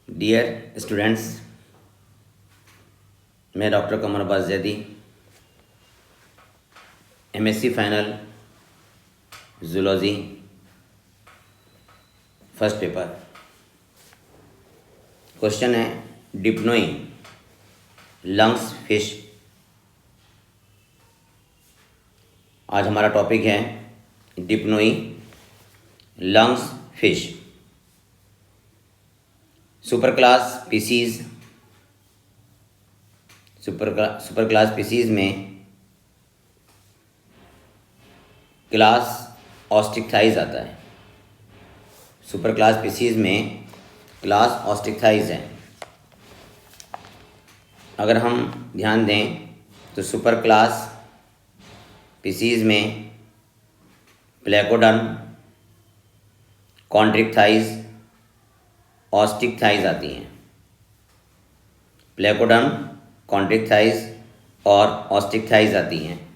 Dear students, मैं doctor Qamar Abbas Zaidi, MSc final zoology first paper. Question है Dipnoi lungs fish. आज हमारा टॉपिक है Dipnoi lungs fish. Super class species में class Osteichthyes आता है। सुपर क्लास स्पीसीज में क्लास ऑस्टिकथाइज है। अगर हम ध्यान दें तो सुपर क्लास स्पीसीज में प्लेकोडर्म, कॉन्ट्रिक्थाइज, ऑस्टिकथाइज आती हैं। प्लेकोडर्म, कॉन्ट्रिक्थाइज और ऑस्टिकथाइज आती हैं।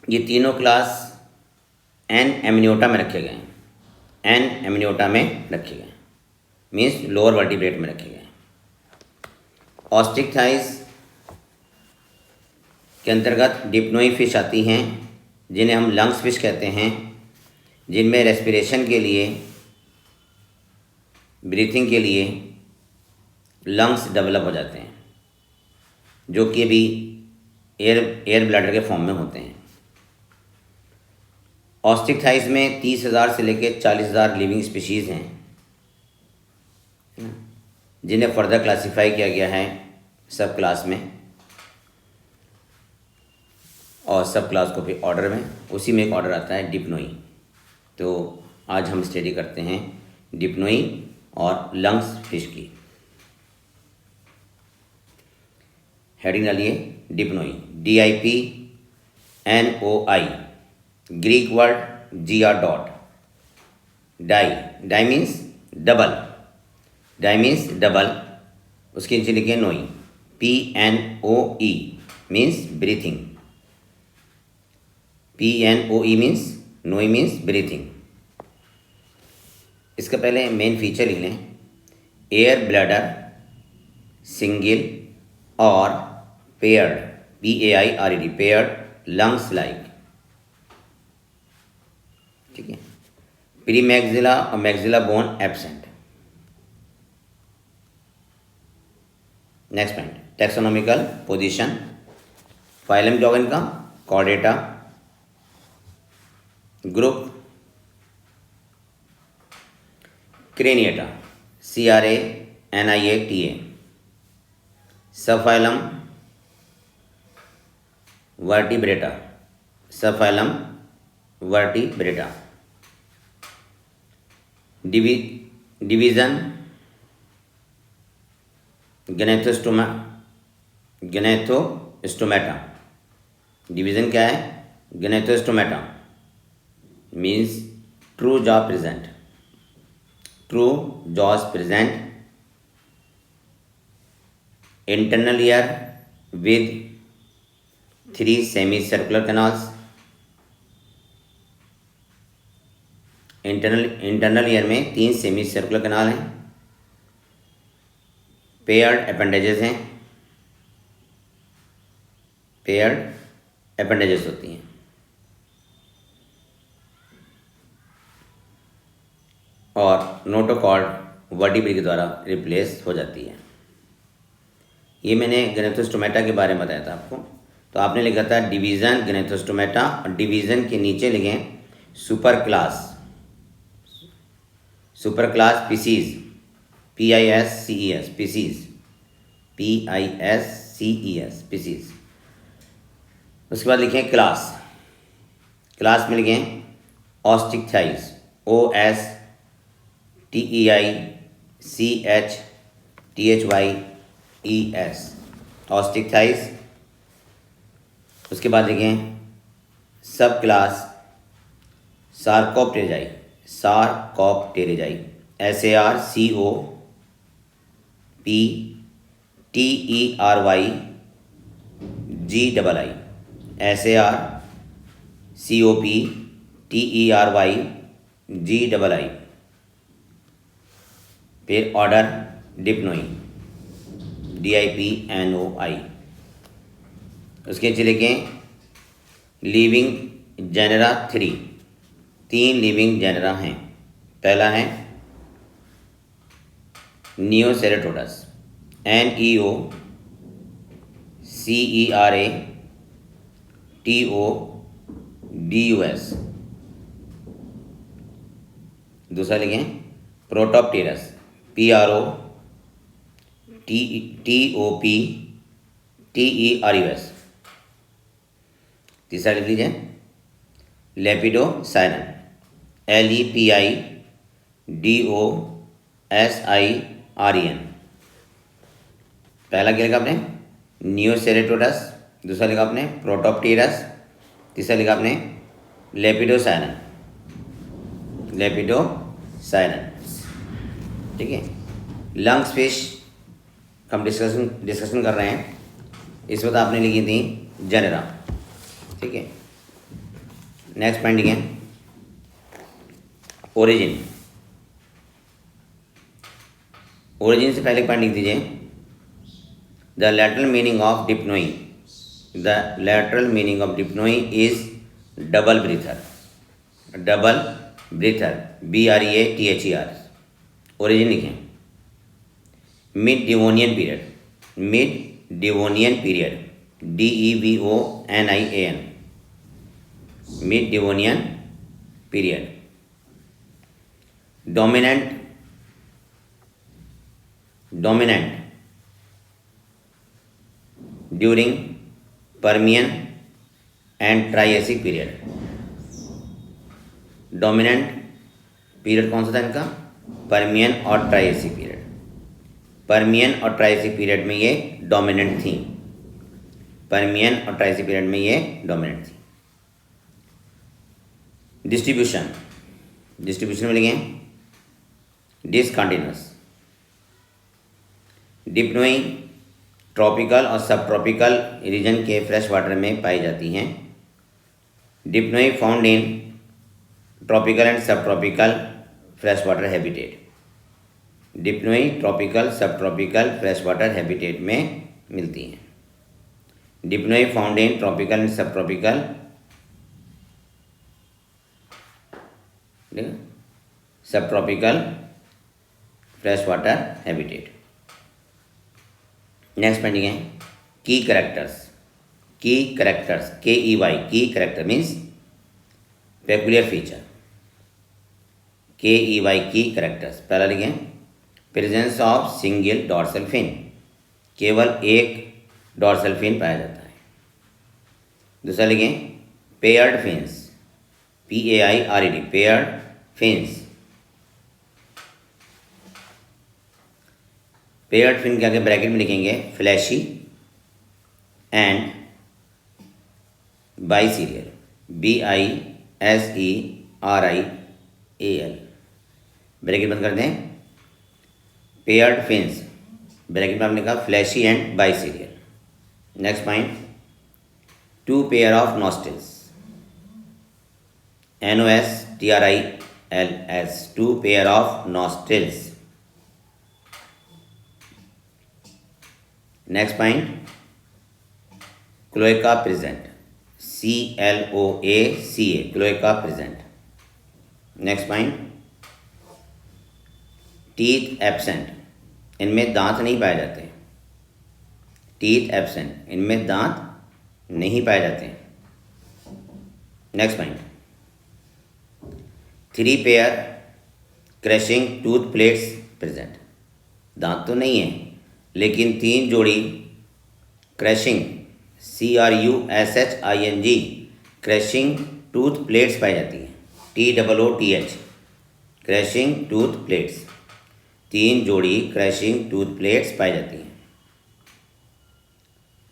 ये तीनों क्लास एन एमनियोटा में रखे गए हैं। एन एमनियोटा में रखे गए मीन्स लोअर वर्टिब्रेट में रखे गए। ऑस्टिकथाइज के अंतर्गत डिप्नोई फिश आती हैं, जिन्हें हम लंग्स फिश कहते हैं, जिनमें रेस्पिरेशन के लिए, ब्रीथिंग के लिए लंग्स डेवलप हो जाते हैं, जो कि अभी एयर ब्लैडर के फॉर्म में होते हैं। ऑस्टिकथाइज में 30,000 से लेकर 40,000 लिविंग स्पीशीज़ हैं, जिन्हें फर्दर क्लासिफाई किया गया है सब क्लास में और सब क्लास को भी ऑर्डर में। उसी में एक ऑर्डर आता है डिप्नोई। तो आज हम स्टडी करते हैं डिप्नोई और लंग्स फिश की। हेडिंग डालिए Dipnoi, DIPNOI, Greek word GR dot. Die means double, उसके नीचे लिखिए नोई, PNOE means breathing, PNOE means नोई मीन्स ब्रीथिंग। इसका पहले मेन फीचर लिख लें, एयर ब्लैडर सिंगल और paired, PAIRED, paired lungs like. ठीक है। प्री मैक्सिला और maxilla bone absent. Next point, taxonomical position. Phylum क्या होगा इनका, Chordata. Group craniata, CRANIATA। Subphylum vertebrata, vertebrata. Division Gnathostomata. Division क्या है, gnathostomata means true jaw present, true jaws present, internal ear with 3 semi circular canals. Internal ear में 3 semi circular canal हैं। Paired appendages होती हैं। और notochord vertebrae के द्वारा replace हो जाती है। ये मैंने गनेथोस्टोमेटा के बारे में बताया था आपको। तो आपने लिखा था डिवीज़न गनेथोस्टोमेटा और डिवीज़न के नीचे लिखें super class species, PISCES species. उसके बाद लिखें क्लास में लिखें ऑस्टिकथाइज, OSTEICHTHYES, ऑस्टिकथाइज। उसके बाद लिखें सब क्लास सार्कोप्टेरिजाई, SARCOPTERY, GII, फिर ऑर्डर डिप्नोई, DIPNOI। उसके नीचे लिखें लिविंग जेनरा 3, 3 लिविंग जेनरा हैं। पहला है नियोसेरेटोडस, NEOCERATODUS। दूसरा लिखें प्रोटोप्टेरस, PROTOPTERUS। तीसरा लिख लीजिए लेपिडोसाइरन, LEPIDOSIREN। पहला क्या लिखा आपने नियोसेरेटोडस, दूसरा लिखा आपने प्रोटोप्टेरस, तीसरा लिखा आपने लेपिडोसाइरन, ठीक है। लंग्स फिश हम डिस्कशन कर रहे हैं, इस वक्त आपने लिखी थी जेनेरा, ठीक है। नेक्स्ट पॉइंट है ओरिजिन। ओरिजिन से पहले पॉइंट लिख दीजिए the literal meaning of Dipnoi, the literal meaning of Dipnoi is double breather, double breather, BREATHER। Origin लिखें mid Devonian period, mid Devonian period, DEVONIAN, mid Devonian period. Dominant, dominant during Permian and Triassic period. Dominant period कौन सा था इनका, Permian और Triassic period. Permian और Triassic period में ये dominant थी, पर्मियन और ट्राइएसिक पीरियड में ये डोमिनेंट थी। डिस्ट्रीब्यूशन, डिस्ट्रीब्यूशन में लिखें डिसकंटिन्यूअस। डिप्नोई ट्रॉपिकल और सब ट्रॉपिकल रीजन के फ्रेश वाटर में पाई जाती हैं। Dipnoi found in tropical and subtropical fresh water habitat. Dipnoi tropical subtropical fresh water habitat में मिलती हैं। Dipnoi found in tropical and subtropical subtropical fresh water habitat. Next point है key characters, key characters, KEY, key character means peculiar feature, KEY key characters. पहला लिखें presence of single dorsal fin, केवल एक dorsal fin पाया जाता है। दूसरा लिखें paired fins, PAIRED, paired fins. Paired fin के आगे ब्रैकेट में लिखेंगे fleshy and biserial, BISERIAL। Bracket बंद कर दें। पेयर्ड फिन्स, ब्रैकेट में आपने कहा fleshy and biserial. Next point 2 pair of nostrils, NOSTRILS, 2 pair of nostrils. Next point cloaca present, CLOACA, cloaca present. Next point teeth absent, इनमें दांत नहीं पाए जाते। टीथ एब्सेंट, इनमें दांत नहीं पाए जाते। Next point 3 pair crushing tooth plates present, दांत तो नहीं है लेकिन 3 जोड़ी crushing, CRUSHING, crushing tooth plates पाई जाती हैं, TOOTH, क्रशिंग टूथ प्लेट्स, 3 जोड़ी क्रशिंग टूथ प्लेट्स पाई जाती हैं।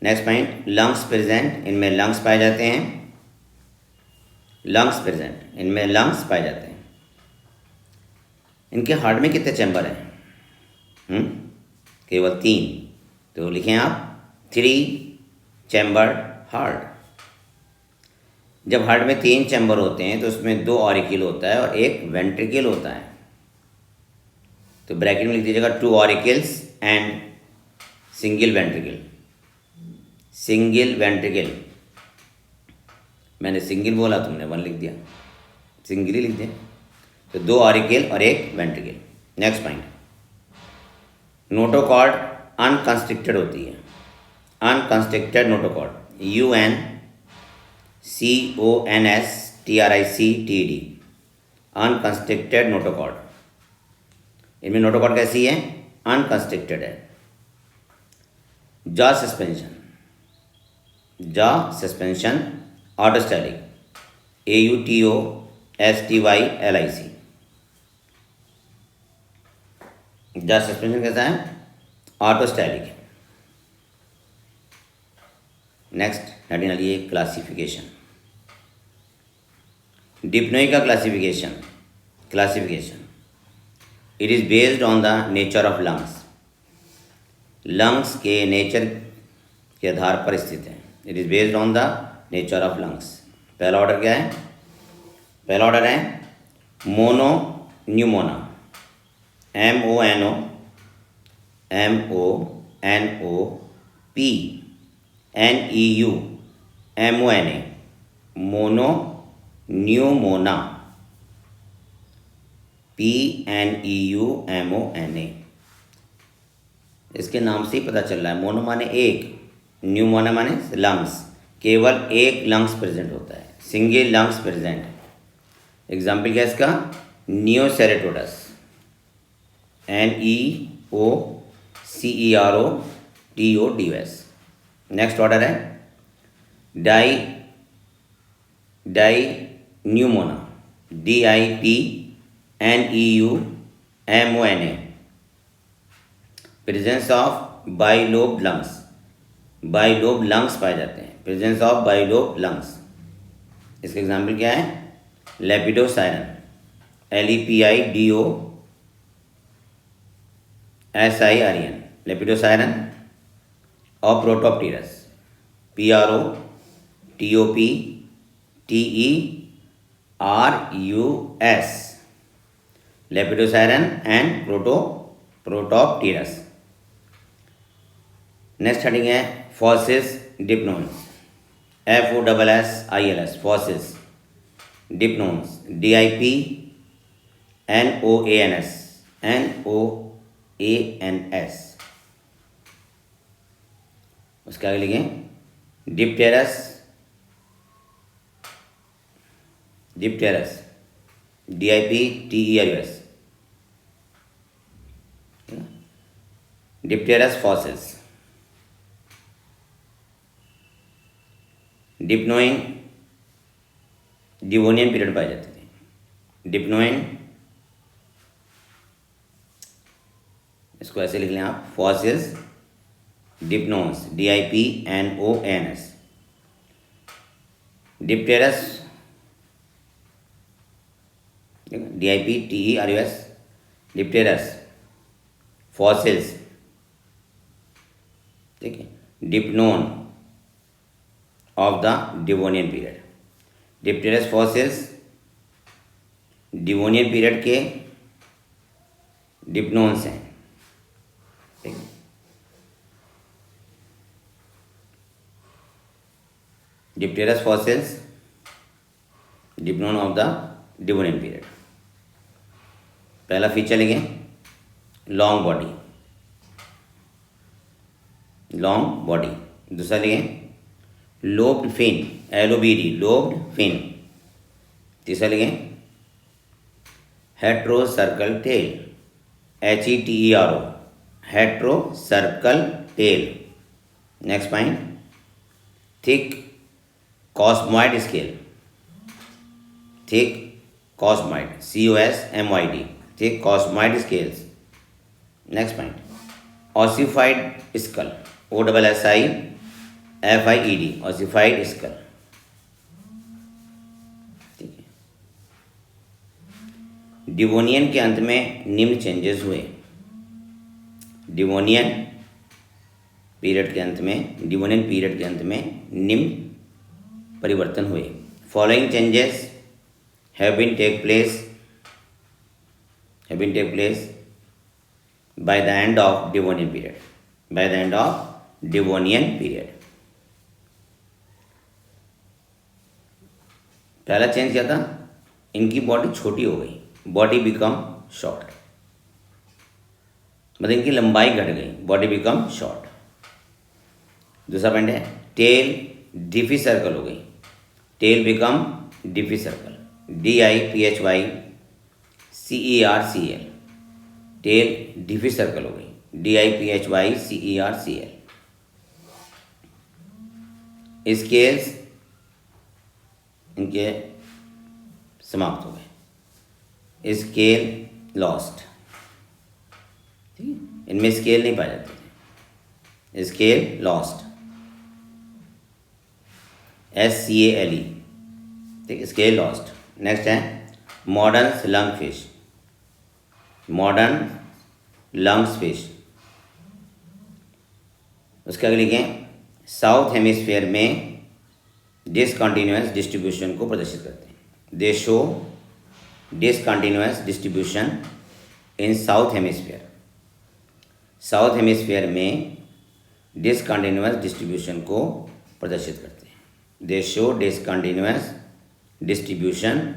नेक्स्ट पॉइंट लंग्स प्रेजेंट, इनमें लंग्स पाए जाते हैं। लंग्स प्रेजेंट, इनमें लंग्स पाए जाते हैं। इनके हार्ट में कितने चैम्बर हैं? केवल 3, तो लिखें आप 3 चैम्बर्ड हार्ट। जब हार्ट में 3 चैम्बर होते हैं तो उसमें 2 ऑरिकल होता है और एक वेंट्रिकल होता है। तो ब्रैकेट में लिख दीजिएगा 2 auricles and single ventricle. Single ventricle, मैंने सिंगल बोला, तुमने 1 लिख दिया, सिंगल ही लिख दिया। तो 2 ऑरिकल और एक ventricle. Next point, notochord unconstricted होती है। Unconstricted notochord, UNCONSTRICTED, unconstricted notochord. इनमें नोटोकॉर्ड कैसी है? अनकंस्ट्रिक्टेड है। Jaw suspension, jaw suspension autostylic, AUTOSTYLIC। Jaw suspension कैसा है? ऑटोस्टैटिक है। नेक्स्ट हेडिंग डालिए क्लासिफिकेशन। डिप्नोई का classification, it is based on the nature of lungs. Lungs के नेचर के आधार पर स्थित है। It is based on the nature of lungs. पहला ऑर्डर क्या है? पहला ऑर्डर है मोनो न्यूमोना, MONOPNEUMONA, मोनो न्यूमोना, PNEUMONA। इसके नाम से ही पता चल रहा है, मोनो माने एक, न्यूमोना माने लंग्स, केवल एक लंग्स प्रेजेंट होता है, सिंगल लंग्स प्रेजेंट। एग्जाम्पल क्या है इसका? नियोसेरेटोडस, NEOCEROTODUS। नेक्स्ट ऑर्डर है डाइन्यूमोना, DIPNEUMONA, presence of bilobe lungs, bilobe lungs पाए जाते हैं, प्रेजेंस ऑफ बाइलोब लंग्स। इसका एग्जाम्पल क्या है? लेपिडोसाइरन, LEPIDOSIREN, लेपिडोसाइरन। और Protopterus, PROTOPTERUS, लेपिडोसाइरन and Protopterus. Next heading है फॉसिल्स डिप्नोन्स, FOSSILS, फॉसिल्स डिप्नोन्स, DIPNOANS। उसके आगे लिखें डिप्टेरस, DIPTERUS, डिप्टेरस फॉसिल्स। डिप्नोइन डिवोनियन पीरियड पाए जाते थे। डिप्नोइन, इसको ऐसे लिख लें आप, फॉसिल्स डिप्नोन्स, DIPNOANS। डिप्टेरस, DIPTERUS, डिप्टेरस फॉसिल्स, ठीक है, डिप्नोन of the Devonian period. Dipterus fossils Devonian period के डिप्नोन्स हैं, ठीक है। Dipterus fossils dipnoan of the Devonian period. पहला फीचर लिखें लॉन्ग बॉडी, लॉन्ग बॉडी। दूसरा लिखें lobed fin, LOBD, lobed fin. तीसरा लिखें heterocercal tail, HETERO, heterocercal tail. Next point thick cosmoid scale, thick cosmoid, COSMOID, thick cosmoid scales. Next point ossified skull, OSSIFIED, ossified skull, ठीक है। Devonian के अंत में निम्न changes हुए। Devonian period के अंत में निम्न परिवर्तन हुए। following changes have been take place by the end of Devonian period. पहला चेंज क्या था, इनकी बॉडी छोटी हो गई, बॉडी बिकम शॉर्ट, मतलब इनकी लंबाई घट गई, बॉडी बिकम शॉर्ट। दूसरा पॉइंट है टेल डिफी सर्कल हो गई, tail become diphycercal, DIPHYCERCL, tail diphycercal हो गई, DIPHYCERCL। स्केल्स इनके समाप्त हो गए, स्केल लॉस्ट, ठीक है, इनमें स्केल नहीं पाए जाते थे, स्केल लॉस्ट, SCALE, ठीक है, स्केल लॉस्ट। नेक्स्ट है मॉडर्न लंग्स फिश, उसके आगे लिखें साउथ हेमिस्फीयर में डिसकंटिन्यूअस डिस्ट्रीब्यूशन को प्रदर्शित करते हैं। They show discontinuous distribution in south hemisphere में डिसकंटिन्यूअस डिस्ट्रीब्यूशन को प्रदर्शित करते हैं। They show discontinuous distribution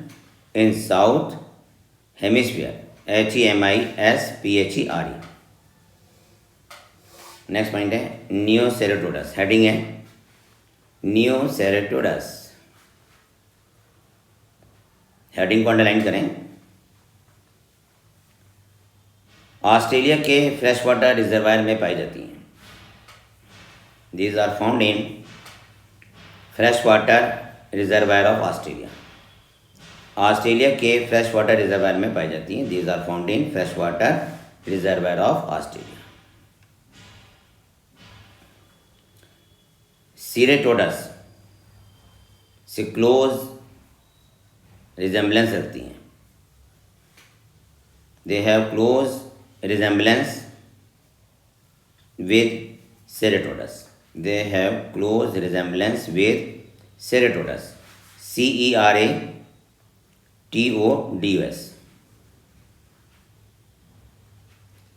in south hemisphere, HEMISPHERE। Next point है नियोसेरेटोडस, हेडिंग है नियोसेरेटोडस, हेडिंग को अंडरलाइन करें। ऑस्ट्रेलिया के फ्रेश वाटर रिजर्वायर में पाई जाती हैं। These are found in fresh water reservoir of Australia, Australia के फ्रेश वाटर रिजर्वायर में पाई जाती हैं। These are found in fresh water reservoir of Australia. Ceratodus से क्लोज रिजेम्बलेंस रखती हैं। They have close resemblance with Ceratodus, they have close resemblance with Ceratodus, CERATODUS।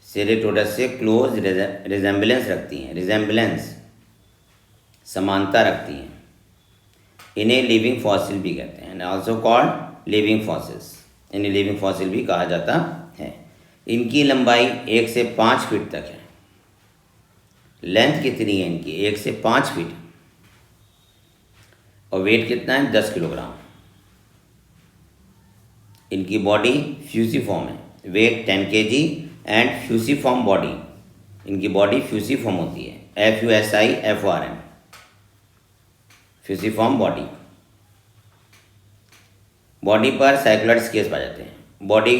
Ceratodus से close resemblance रखती हैं, रिजेम्बलेंस समानता रखती हैं। इन्हें लिविंग फॉसिल भी कहते हैं, and also called living fossils, इन्हें लिविंग फॉसिल भी कहा जाता है। इनकी लंबाई 1 से 5 फीट तक है। लेंथ कितनी है इनकी, 1 से 5 फीट, और वेट कितना है, 10 किलोग्राम। इनकी बॉडी फ्यूसीफॉर्म है, weight 10 kg and fusiform body, इनकी बॉडी फ्यूसीफॉर्म होती है, FUSIFORM, फ्यूसीफॉर्म बॉडी। बॉडी पर साइक्लॉइड स्केल्स पाए जाते हैं। बॉडी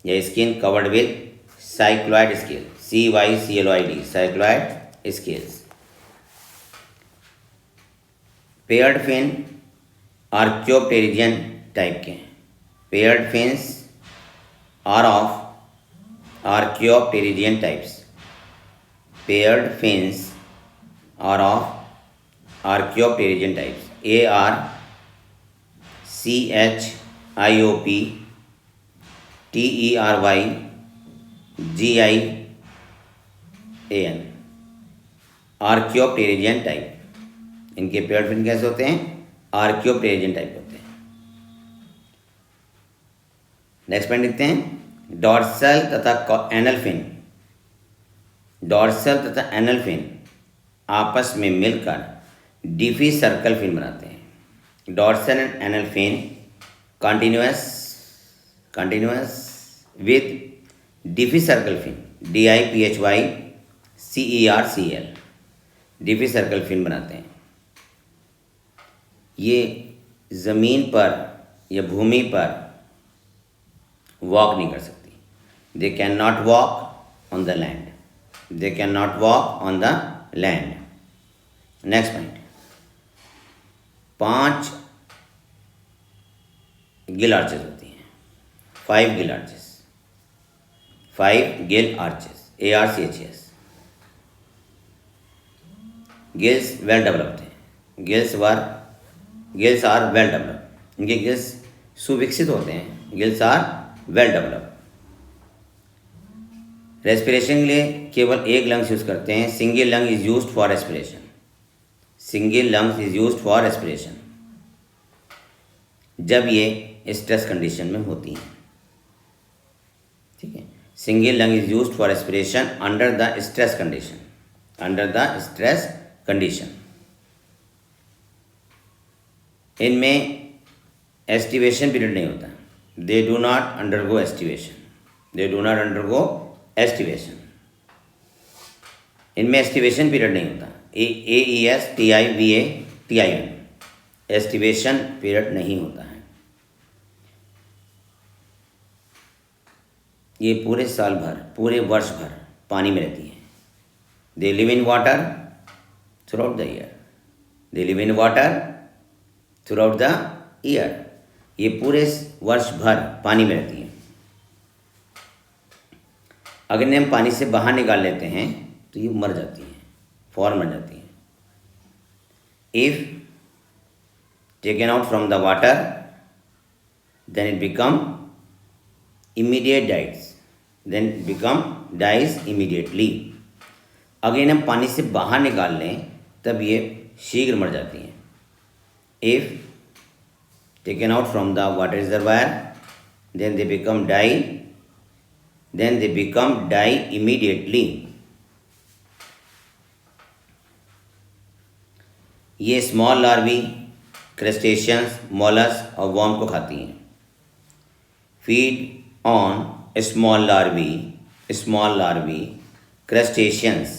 या skin covered with cycloid scale, CYCLOID, cycloid scales. Paired fin archipterygian type के हैं। Paired fins are of archipterygian types, paired fins are of archipterygian types, ARCHIOPTERYGIAN, archipterygian type. इनके paired fin कैसे होते हैं, आर्क्योप्टेरिजियन टाइप होते हैं। Next point लिखते हैं डॉर्सल तथा एनल फिन। डॉर्सल तथा एनल फिन आपस में मिलकर डिफी सर्कल फिन बनाते हैं। Dorsal and anal fin continuous with diphycercal fin, DIPHYCERCL, diphycercal fin बनाते हैं। ये ज़मीन पर या भूमि पर वॉक नहीं कर सकती। They can not walk on the land, they can not walk on the land. Next point, 5 gill arches होती हैं, 5 gill arches, 5 gill arches, ARCHES। Gills well developed हैं, gills were gills are well develop, इनके gills सुविकसित होते हैं, gills are well develop. Respiration के लिए केवल एक लंग्स यूज़ करते हैं, single lung is used for respiration, single lungs is used for respiration जब ये स्ट्रेस कंडीशन में होती हैं, ठीक है। Single lung is used for respiration under the stress condition, under the stress condition. इनमें एस्टिवेशन पीरियड नहीं होता, they do not undergo aestivation, they do not undergo aestivation. इनमें एस्टिवेशन पीरियड नहीं होता, AESTIVATIN, एस्टिवेशन पीरियड नहीं होता है। ये पूरे साल भर, पूरे वर्ष भर पानी में रहती है। They live in water through out the year, they live in water through out the year, ये पूरे वर्ष भर पानी में रहती है। अगर इन्हें हम पानी से बाहर निकाल लेते हैं तो ये मर जाती हैं, फौरन मर जाती हैं। If taken out from the water then it become immediate dies, then become dies immediately. अगर इन्हें हम पानी से बाहर निकाल लें तब ये शीघ्र मर जाती हैं। If taken out from the water reservoir then they become die, then they become die immediately। ये स्मॉल लार्वी क्रस्टेशियंस, मोलस्क और वॉर्म को खाती हैं। Feed on small larvae crustaceans,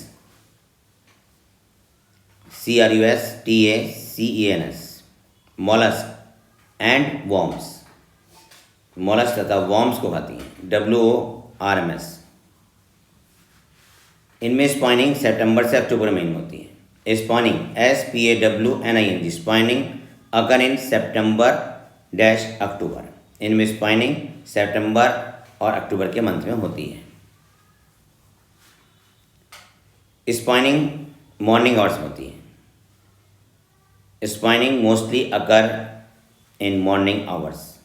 CRUSTACENS, mollusc and worms, mollusc तथा worms को खाती हैं, WORMS। इनमें स्पॉइनिंग सितंबर से अक्टूबर महीने में होती है। स्पॉइनिंग SPAWNING, स्पॉइनिंग अकर इन सितंबर डैश अक्टूबर। इनमें स्पॉइनिंग सितंबर और अक्टूबर के मंथ में होती है। स्पॉइनिंग मॉर्निंग आवर्स में होती है। Spawning mostly occur in morning hours,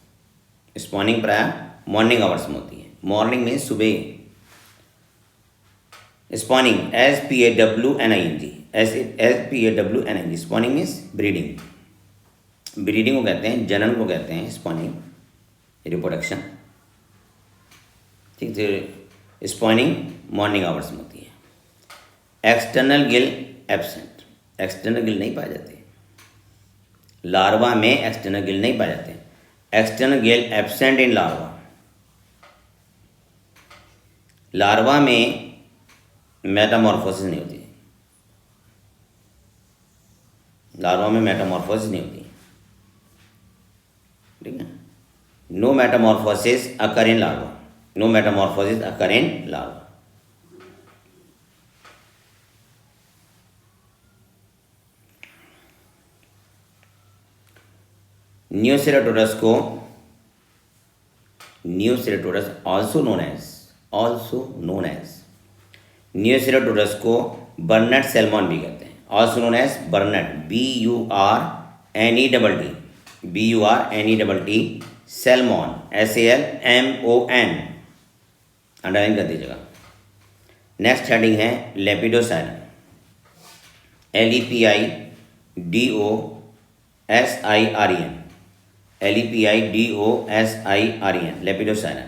spawning प्राय मॉर्निंग आवर्स में होती है। मॉर्निंग में सुबह। Spawning SPAWNING, spawning means breeding, breeding को कहते हैं, जनन को कहते हैं स्पॉनिंग, रिप्रोडक्शन, ठीक है। स्पॉनिंग मॉर्निंग आवर्स में होती है। External gill absent, external Gill नहीं पाए जाते लार्वा में, एक्सटर्नल गिल नहीं पाए जाते। External gill absent in larva, larva में मेटामॉर्फोसिस नहीं होती, लार्वा में मेटामॉर्फोसिस नहीं होती, ठीक है। No metamorphosis occur in larva, no metamorphosis occur in larva. Neoceratodus को, Neoceratodus also known as Neoceratodus को बर्नेट सैल्मन भी कहते हैं, also known as Burnett, BURNETT salmon, SALMON, underline कर दीजिएगा। नेक्स्ट हेडिंग है लेपिडोसाइरन, LEPIDOSIREN, लेपिडोसाइरन।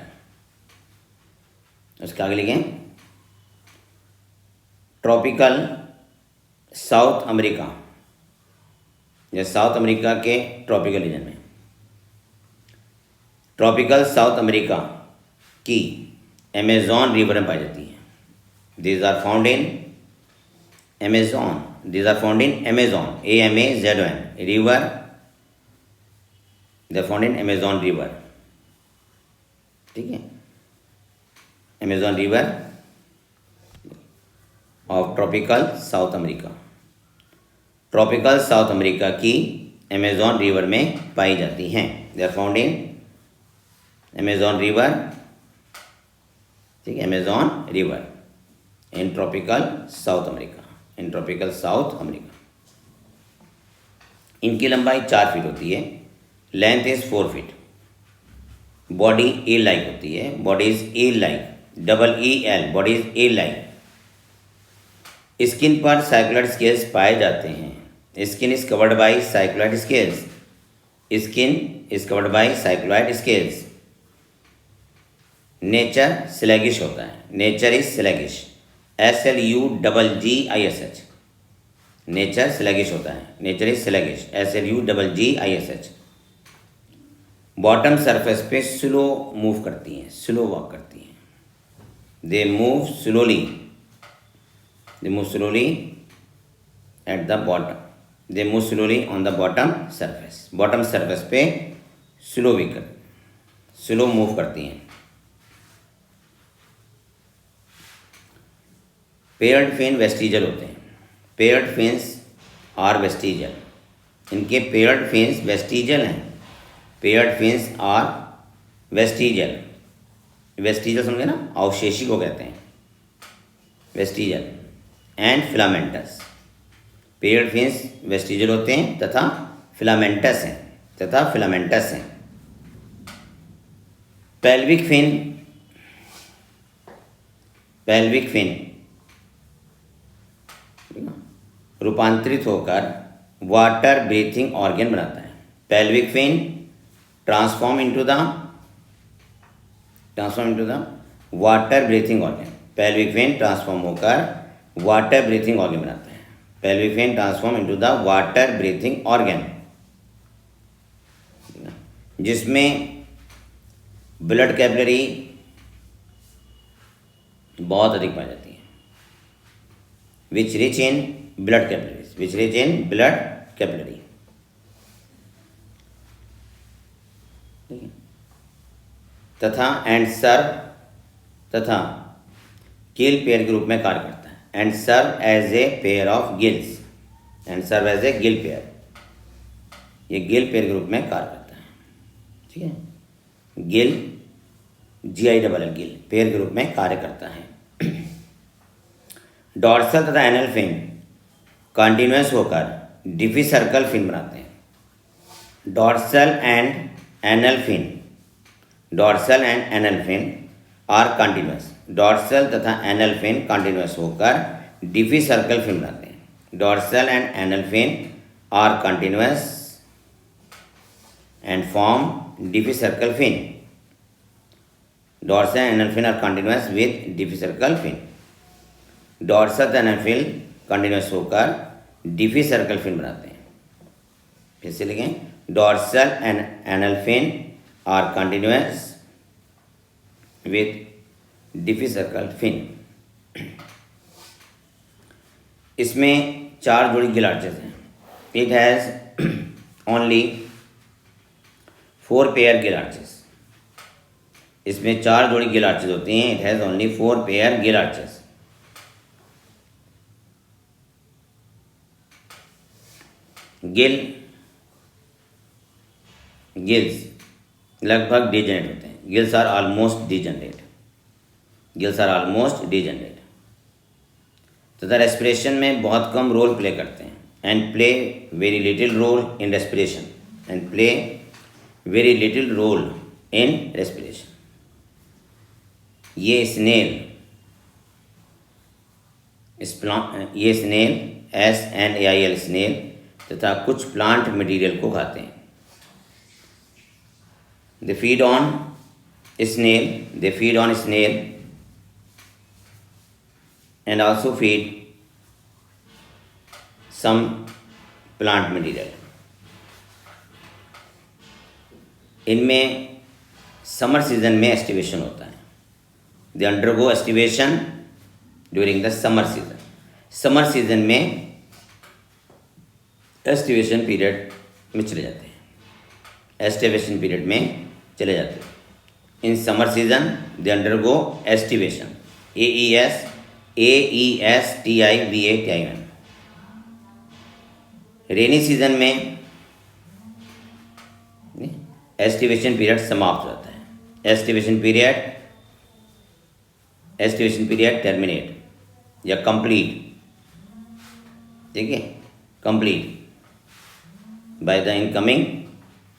उसके आगे लिखें ट्रॉपिकल साउथ अमेरिका, या साउथ अमेरिका के ट्रॉपिकल रीजन में, ट्रॉपिकल साउथ अमेरिका की अमेजॉन रिवर में पाई जाती है। These are found in Amazon, these are found in Amazon, AMAZON river, they found in Amazon river, ठीक है। Amazon river of tropical South America, tropical South America की Amazon river में पाई जाती हैं। They are found in Amazon river, ठीक है, Amazon river in tropical South America, in tropical South America. इनकी लंबाई 4 फीट होती है, length is 4 feet. Body eel like होती है, body is eel like, EEL, body is eel like. Skin पर cycloid scales पाए जाते हैं। Skin is covered by cycloid scales, skin is covered by cycloid scales. Nature sluggish होता है, nature is sluggish, SLUGGISH। Nature sluggish होता है, nature is sluggish, SLUGGISH। Bottom surface पे slow move करती हैं, स्लो वॉक करती हैं। They move slowly, they move slowly at the bottom, they move slowly on the bottom surface. Bottom surface पे slow move करती हैं। पेयर्ड फिन वेस्टिजल होते हैं, पेयर्ड फिन्स आर वेस्टिजल। इनके पेयर्ड फिन्स वेस्टिजल हैं, paired fins are vestigial. Vestigial समझे ना, अवशेषी को कहते हैं vestigial. And filamentous, paired fins vestigial होते हैं तथा फिलामेंटस हैं, पेल्विक फिन रूपांतरित होकर वाटर ब्रीथिंग ऑर्गन बनाता है। Pelvic fin transform into the water breathing organ. Pelvic fin transform होकर वाटर ब्रीथिंग ऑर्गन बनाता है। Pelvic fin transform into the water breathing organ, जिसमें ब्लड कैपिलरी बहुत अधिक पाई जाती है। Which rich in blood capillary, तथा गिल पेयर के रूप में कार्य करता है। And serve as a pair of gills, gill pair, ये गिल पेयर के रूप में कार्य करता है। ठीक है, गिल GILL गिल पेयर के रूप में कार्य करता है। डॉर्सल तथा एनल फिन कंटिन्यूस होकर डिफी सर्कल फिन बनाते हैं। Dorsal and anal fin are continuous, dorsal तथा एनल फिन कंटिन्यूस होकर डिफी सर्कल फिन बनाते हैं। Dorsal and anal fin are continuous and form diphycercal fin. Dorsal and anal fin are continuous with diphycercal fin. Dorsal तथा anal fin continuous होकर diphycercal fin बनाते हैं। फिर से लिखें, dorsal and anal fin are continuous with diphycercal fin. इसमें 4 जोड़ी gill arches हैं। It has only 4 pair gill arches. इसमें 4 जोड़ी गिल आर्चेस होती हैं। It has only 4 pair gill arches. Gills लगभग डिजेनरेट होते हैं। गिल्स आर ऑलमोस्ट डिजेनरेट तथा रेस्पिरेशन में बहुत कम रोल प्ले करते हैं। And play very little role in respiration, ये स्नेल SNAIL स्नेल तथा कुछ प्लांट मटेरियल को खाते हैं। They feed on snail and also feed some plant material. इनमें समर सीजन में एस्टिवेशन होता है। They undergo estivation during the summer season. Summer season में एस्टिवेशन पीरियड में चले जाते हैं। In summer season they undergo aestivation, AESTIVATION। Rainy season में एस्टिवेशन पीरियड समाप्त हो जाता है। एस्टिवेशन पीरियड टर्मिनेट या कंप्लीट, ठीक है, complete. By the incoming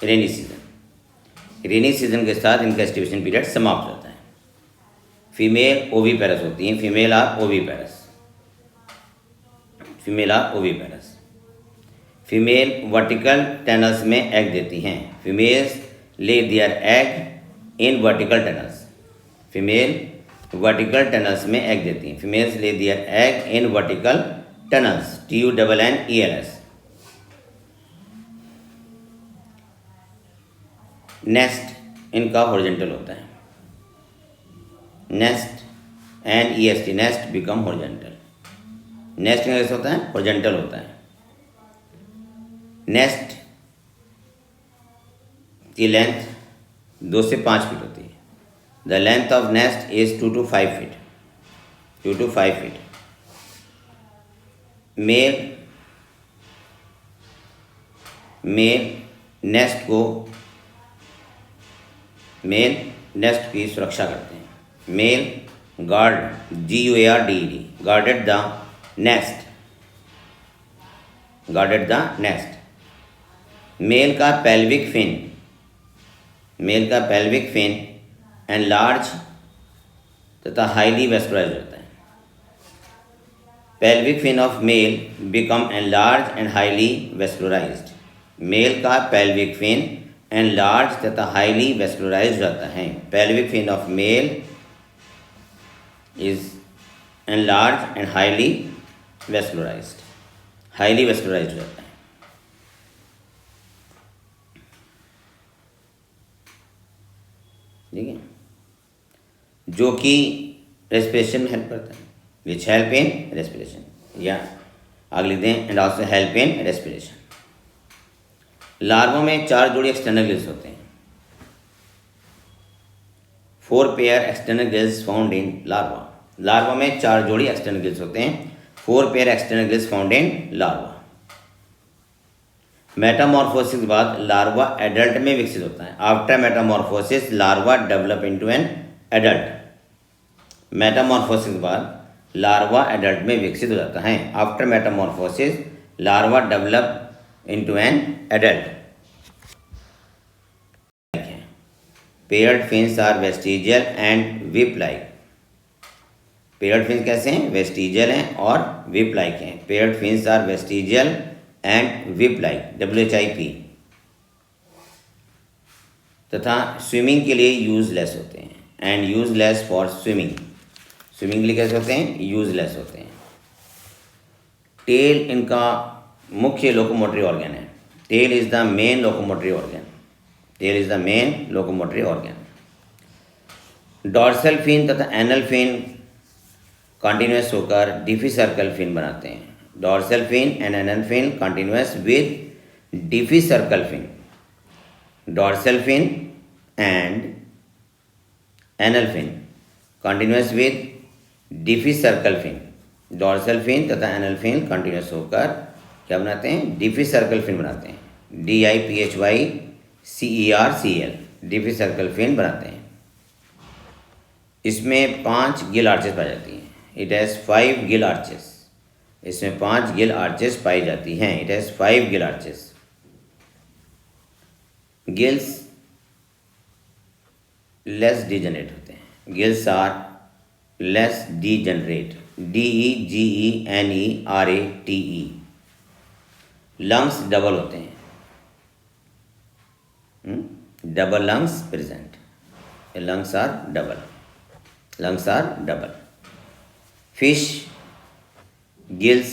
rainy season. Rainy season के साथ इनका एस्टिवेशन पीरियड समाप्त होता है। फीमेल ओवीपेरस होती हैं, female are oviparous, female are oviparous. Female vertical tunnels में एग देती हैं। Females lay their egg in vertical tunnels. Female vertical tunnels में एग देती हैं। Females lay their egg in vertical tunnels, TUNNELS। Nest इनका horizontal होता है। Nest NEST, nest become horizontal. Nest का कैसे होता है? हॉरिजॉन्टल होता है। नेस्ट की लेंथ 2 से 5 फीट होती है। The length of nest is 2 to 5 feet, 2 to 5 feet. Male nest की सुरक्षा करते हैं। Male guard, GUARDED, guarded the nest, guarded the nest. Male का पेल्विक फिन एनलार्ज तथा हाईली वेस्कुलराइज्ड होता है। Pelvic fin of male become enlarge and highly vascularized. Male का pelvic fin enlarge तथा हाईली वेस्कुलराइज्ड रहता है। Pelvic fin of male is enlarge and highly vascularised, highly vascularized रहता है। ठीक है, जो कि रेस्पिरेशन में हेल्प करता है, विच हेल्प इन रेस्पिरेशन, या आगे लिखते हैं and also help in respiration. Larva में 4 जोड़ी एक्सटर्नल गिल्स होते हैं। 4 pair external gills found in larva. Larva में 4 जोड़ी एक्सटर्नल गिल्स होते हैं। 4 pair external gills found in larva. Metamorphosis के बाद लार्वा एडल्ट में विकसित होता है। After Metamorphosis larva develop into an adult. Metamorphosis के बाद लार्वा एडल्ट में विकसित हो जाता है। After Metamorphosis larva develop into an adult. Paired fins are vestigial and whip like. Paired fins कैसे हैं? वेस्टिजियल हैं और विप लाइक हैं। Paired fins are vestigial and whip like, WHIP। तथा स्विमिंग के लिए यूजलेस होते हैं। And useless for swimming. Swimming के लिए कैसे होते हैं? यूजलेस होते हैं। टेल इनका मुख्य लोकोमोटरी ऑर्गन है। Tail is the main locomotory organ. Tail is the main locomotory organ. Dorsal fin तथा एनल फिन कॉन्टिन्यूस होकर डिफी सर्कल फिन बनाते हैं। Dorsal fin and anal fin continuous with diphycercal fin. Dorsal fin and anal fin continuous with diphycercal fin. Dorsal fin तथा anal fin continuous होकर क्या बनाते हैं? डिफी circle fin बनाते हैं। DIPHYCERCL, डिफी सर्कल फिन बनाते हैं। इसमें 5 गिल आर्चेस पाई जाती हैं। It has 5 gill arches. इसमें 5 गिल आर्चेस पाई जाती हैं। It has 5 gill arches. Gills less degenerate होते हैं। Gills are less degenerate, DEGENERATE। Lungs double होते हैं। Double lungs present. Lungs are double, lungs are double. Fish gills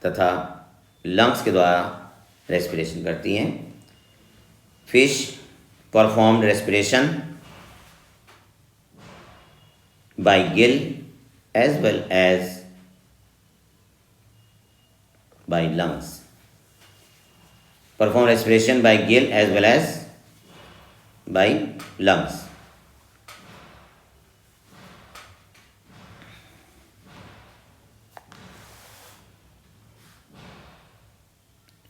तथा lungs के द्वारा रेस्पिरेशन करती हैं। Fish performed respiration by gill as well as by lungs. Perform respiration by gill as well as by lungs.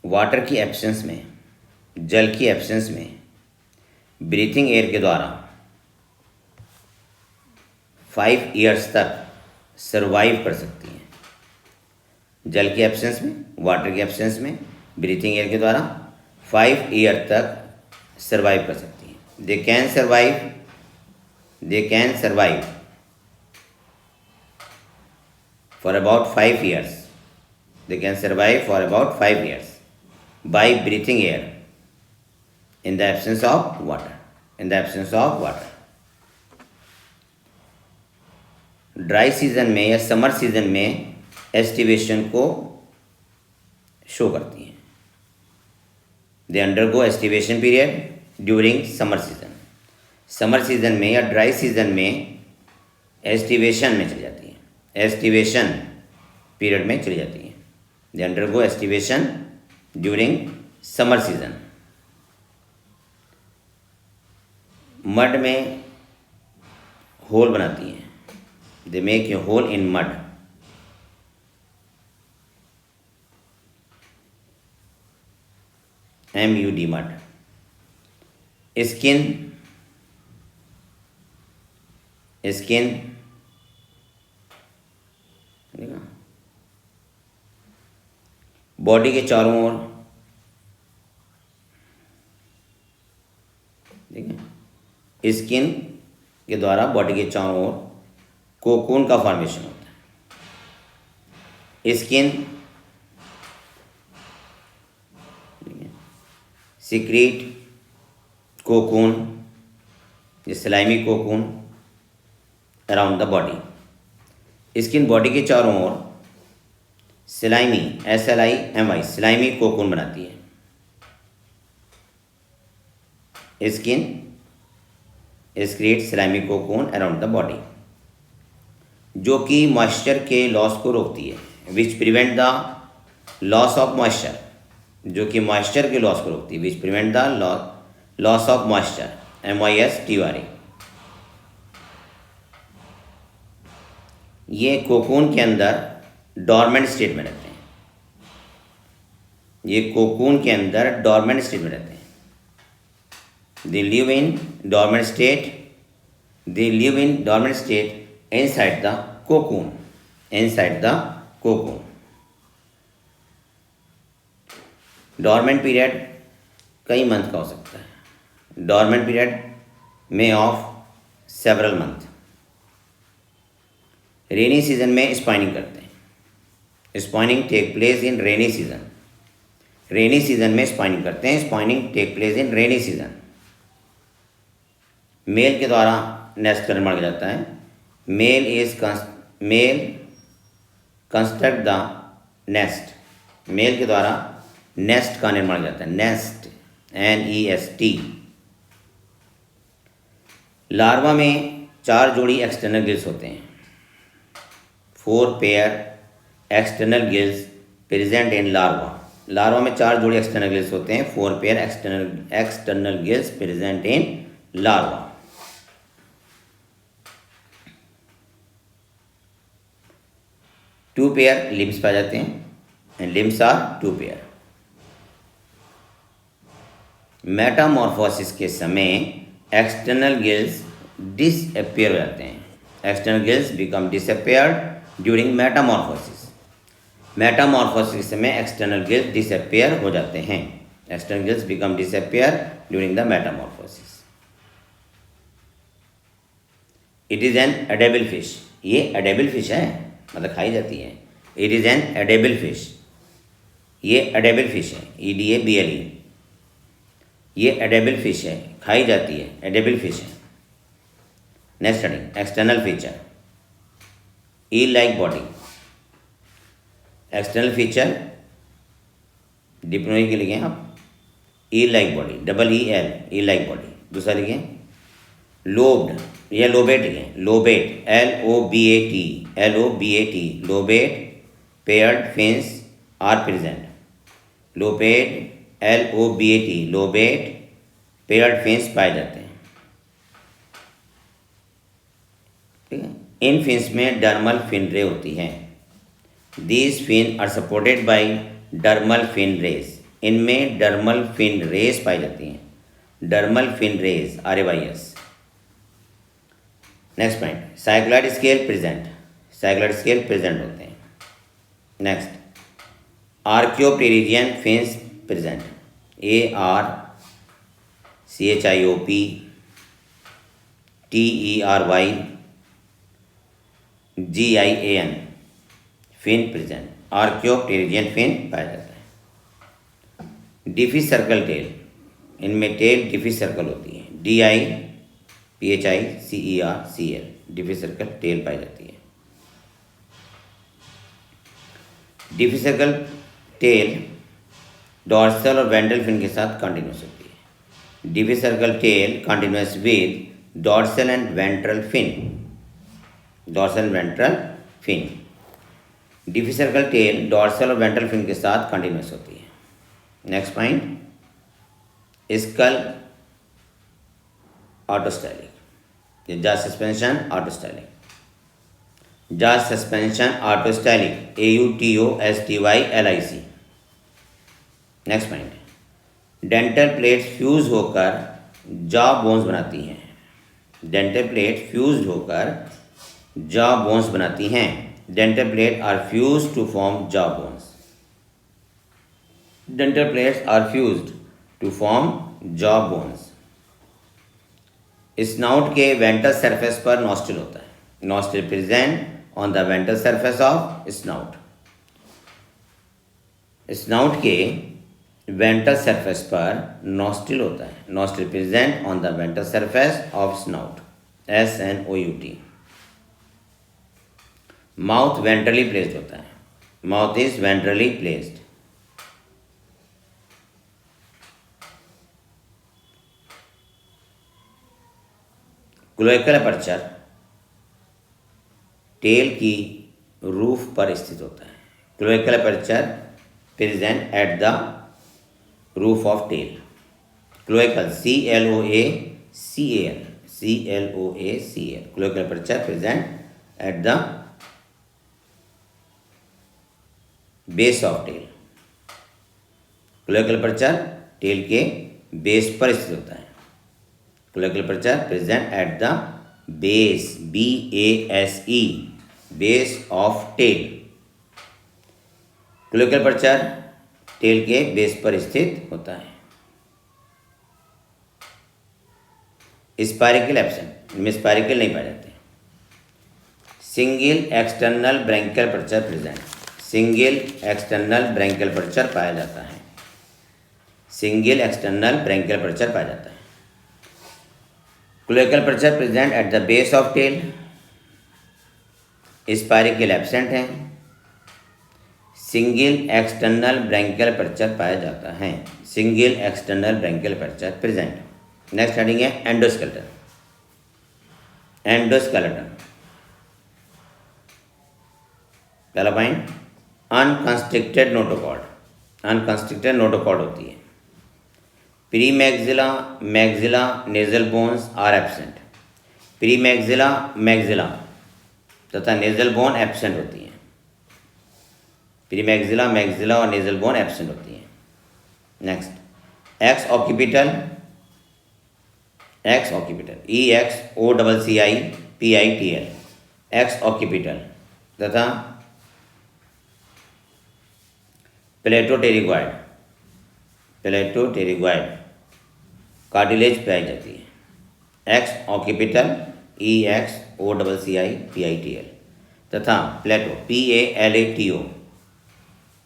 Water की absence में, जल की absence में ब्रीथिंग एयर के द्वारा 5 ईयर्स तक सरवाइव कर सकती हैं। जल की एब्सेंस में, वाटर की एब्सेंस में ब्रीथिंग एयर के द्वारा 5 ईयर तक सर्वाइव कर सकती हैं। They can survive for about 5 years. They can survive for about 5 years bye breathing air in the absence of water। Dry season में या समर सीजन में एस्टिवेशन को शो करती हैं। They undergo aestivation period during summer season में या dry season में aestivation में चली जाती हैं, एस्टिवेशन पीरियड में चली जाती हैं। They undergo aestivation during summer season. Mud में होल बनाती हैं। They make a hole in mud. MUD mud. Skin body के चारों ओर, ठीक है, स्किन के द्वारा बॉडी के चारों ओर कोकून का फॉर्मेशन होता है। Skin secret cocoon, slimy cocoon around the body. Skin body के चारों ओर स्लाइमी SLIMI स्लाइमी कोकून बनाती है। Skin create slimy cocoon around the body, जो कि मॉइस्चर के लॉस को रोकती है। Which prevent the loss of moisture, जो कि मॉइस्चर के लॉस को रोकती है। Which prevent the loss of moisture, MOISTURE। ये कोकून के अंदर डॉर्मेंट स्टेट में रहते हैं। ये कोकून के अंदर डॉर्मेंट स्टेट में रहते हैं। They live in dormant state inside the cocoon, dormant period कई मंथ का हो सकता है। डॉर्मेंट पीरियड में of several month. Rainy season में स्पाइनिंग करते हैं। Spawning take place in rainy season. Rainy season में स्पाइनिंग करते हैं। Spawning take place in rainy season. Male के द्वारा नेस्ट का निर्माण किया जाता है। Male construct the nest. Male के द्वारा नेस्ट का निर्माण किया जाता है। Nest NEST। लार्वा में 4 जोड़ी एक्सटर्नल गिल्स होते हैं। 4 pair external gills present in larva. Larva में 4 जोड़ी एक्सटर्नल गिल्स होते हैं। 4 pair external gills present in larva. Two pair limbs पाए जाते हैं, and limbs are 2 pair. Metamorphosis के समय एक्सटर्नल गिल्स डिसअपियर हो जाते हैं। External gills become disappeared during metamorphosis. Metamorphosis के समय एक्सटर्नल गिल्स डिसअपियर हो जाते हैं। External gills become disappear during the metamorphosis. It is an edible fish. ये एडेबल फिश है, मतलब खाई जाती है। It is an edible fish. ये एडेबल फिश है, EDABLE। ये एडेबल फिश है, खाई जाती है, एडेबल फिश है। Next heading, external feature. Eel like body. External feature Dipnoi के लिखें आप eel like body, EEL, eel like body. दूसरा लिखें लोब्ड या लोबेट लिखें, lobate LOBAT, lobate paired fins are present. Lobate LOBAT, lobate paired fins पाए जाते हैं। ठीक है। इन फिन्स में डर्मल फिन रे होती है। These fin are supported by dermal fin rays. इनमें डर्मल फिन रेस पाई जाती हैं। Dermal fin rays RAYS। Next point, cycloid scale present. Cycloid scale present होते हैं। Next, archipterygian fins present, ARCHIOPTERYGIAN fin present, archipterygian fin पाया जाता है। Diphycercal tail, इनमें टेल डिफी सर्कल होती है, DIPHICERCL डिफी सर्कल टेल पाई जाती है। डिफी सर्कल टेल डॉर्सल और वेंट्रल फिन के साथ कंटिन्यूस होती है। Diphycercal tail continuous with dorsal and ventral fin, dorsal and ventral fin. Diphycercal tail dorsal और वेंट्रल फिन के साथ कंटिन्यूस होती है। Next point, skull autostylic, jaw suspension autostylic, jaw suspension autostylic, AUTOSTYLIC। Next point, dental plates fuse होकर jaw bones बनाती हैं, dental plate fuse होकर jaw bones बनाती हैं। Dental plate are fuse to form jaw bones, dental plates are fused to form jaw bones. Snout के ventral surface पर nostril होता है, nostril present on the ventral surface of snout. Snout के ventral surface पर nostril होता है, nostril present on the ventral surface of snout, SNOUT। Mouth ventrally placed होता है, mouth is ventrally placed. Cloacal aperture tail की roof पर स्थित होता है, cloacal aperture present at the roof of tail. Cloacal CLOACAL cloacal aperture present at the base of tail. Cloacal aperture tail के base पर स्थित होता है, cloacal aperture present at the base, BASE base of tail. Cloacal aperture tail के base पर स्थित होता है। स्पाइरिकल एब्सेंट, इनमें स्पाइरिकल नहीं पाए जाते। Single external branchial aperture present, single external branchial aperture पाया जाता है, सिंगल एक्सटर्नल ब्रैंकियल अपर्चर पाया जाता है। Cloacal aperture present at the base of tail, spiracle absent है, सिंगल एक्सटर्नल ब्रैंकियल अपर्चर पाया जाता है, single external branchial aperture present. Next heading है एंडोस्केलेटन, एंडोस्केलेटन। पहला point, unconstricted notochord, unconstricted notochord होती है। Premaxilla, maxilla nasal bones are absent, premaxilla, maxilla तथा nasal bone absent होती हैं, प्री मैक्सिला, मैक्सिला और नेजल बोन एब्सेंट होती हैं। Next, exoccipital, exoccipital, EXOCCIPITL x occipital तथा प्लेटोटेरिगॉइड, प्लेटोटेरिगॉइड cartilage पाई जाती है। एक्स ऑक्यूपिटल EXOCCIPITL तथा palato PALATO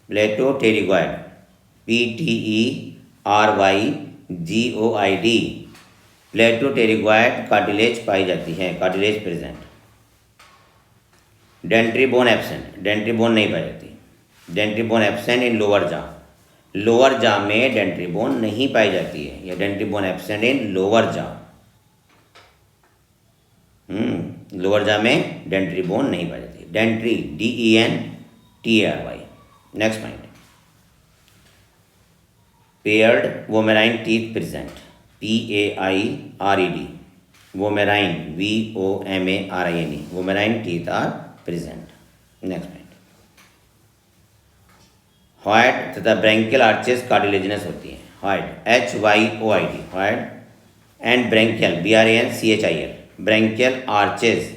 palatopterygoid PTERYGOID palatopterygoid cartilage पाई जाती है, cartilage present. Dentary bone absent, dentary bone नहीं पाई जाती, dentary bone absent in lower jaw, lower jaw में डेंट्री बोन नहीं पाई जाती है, या dentary bone absent in lower jaw, lower jaw में डेंट्री बोन नहीं पाई जाती। Dentary DENTRY। Next point, paired vomerine teeth present, PAIRED vomerine VOMARINE vomerine teeth are present. Next point, हॉइड तथा ब्रैंकियल आर्चेस कार्टिलेजिनस होती हैं, hyoid HYOID hyoid and branchial BRANCHIL branchial arches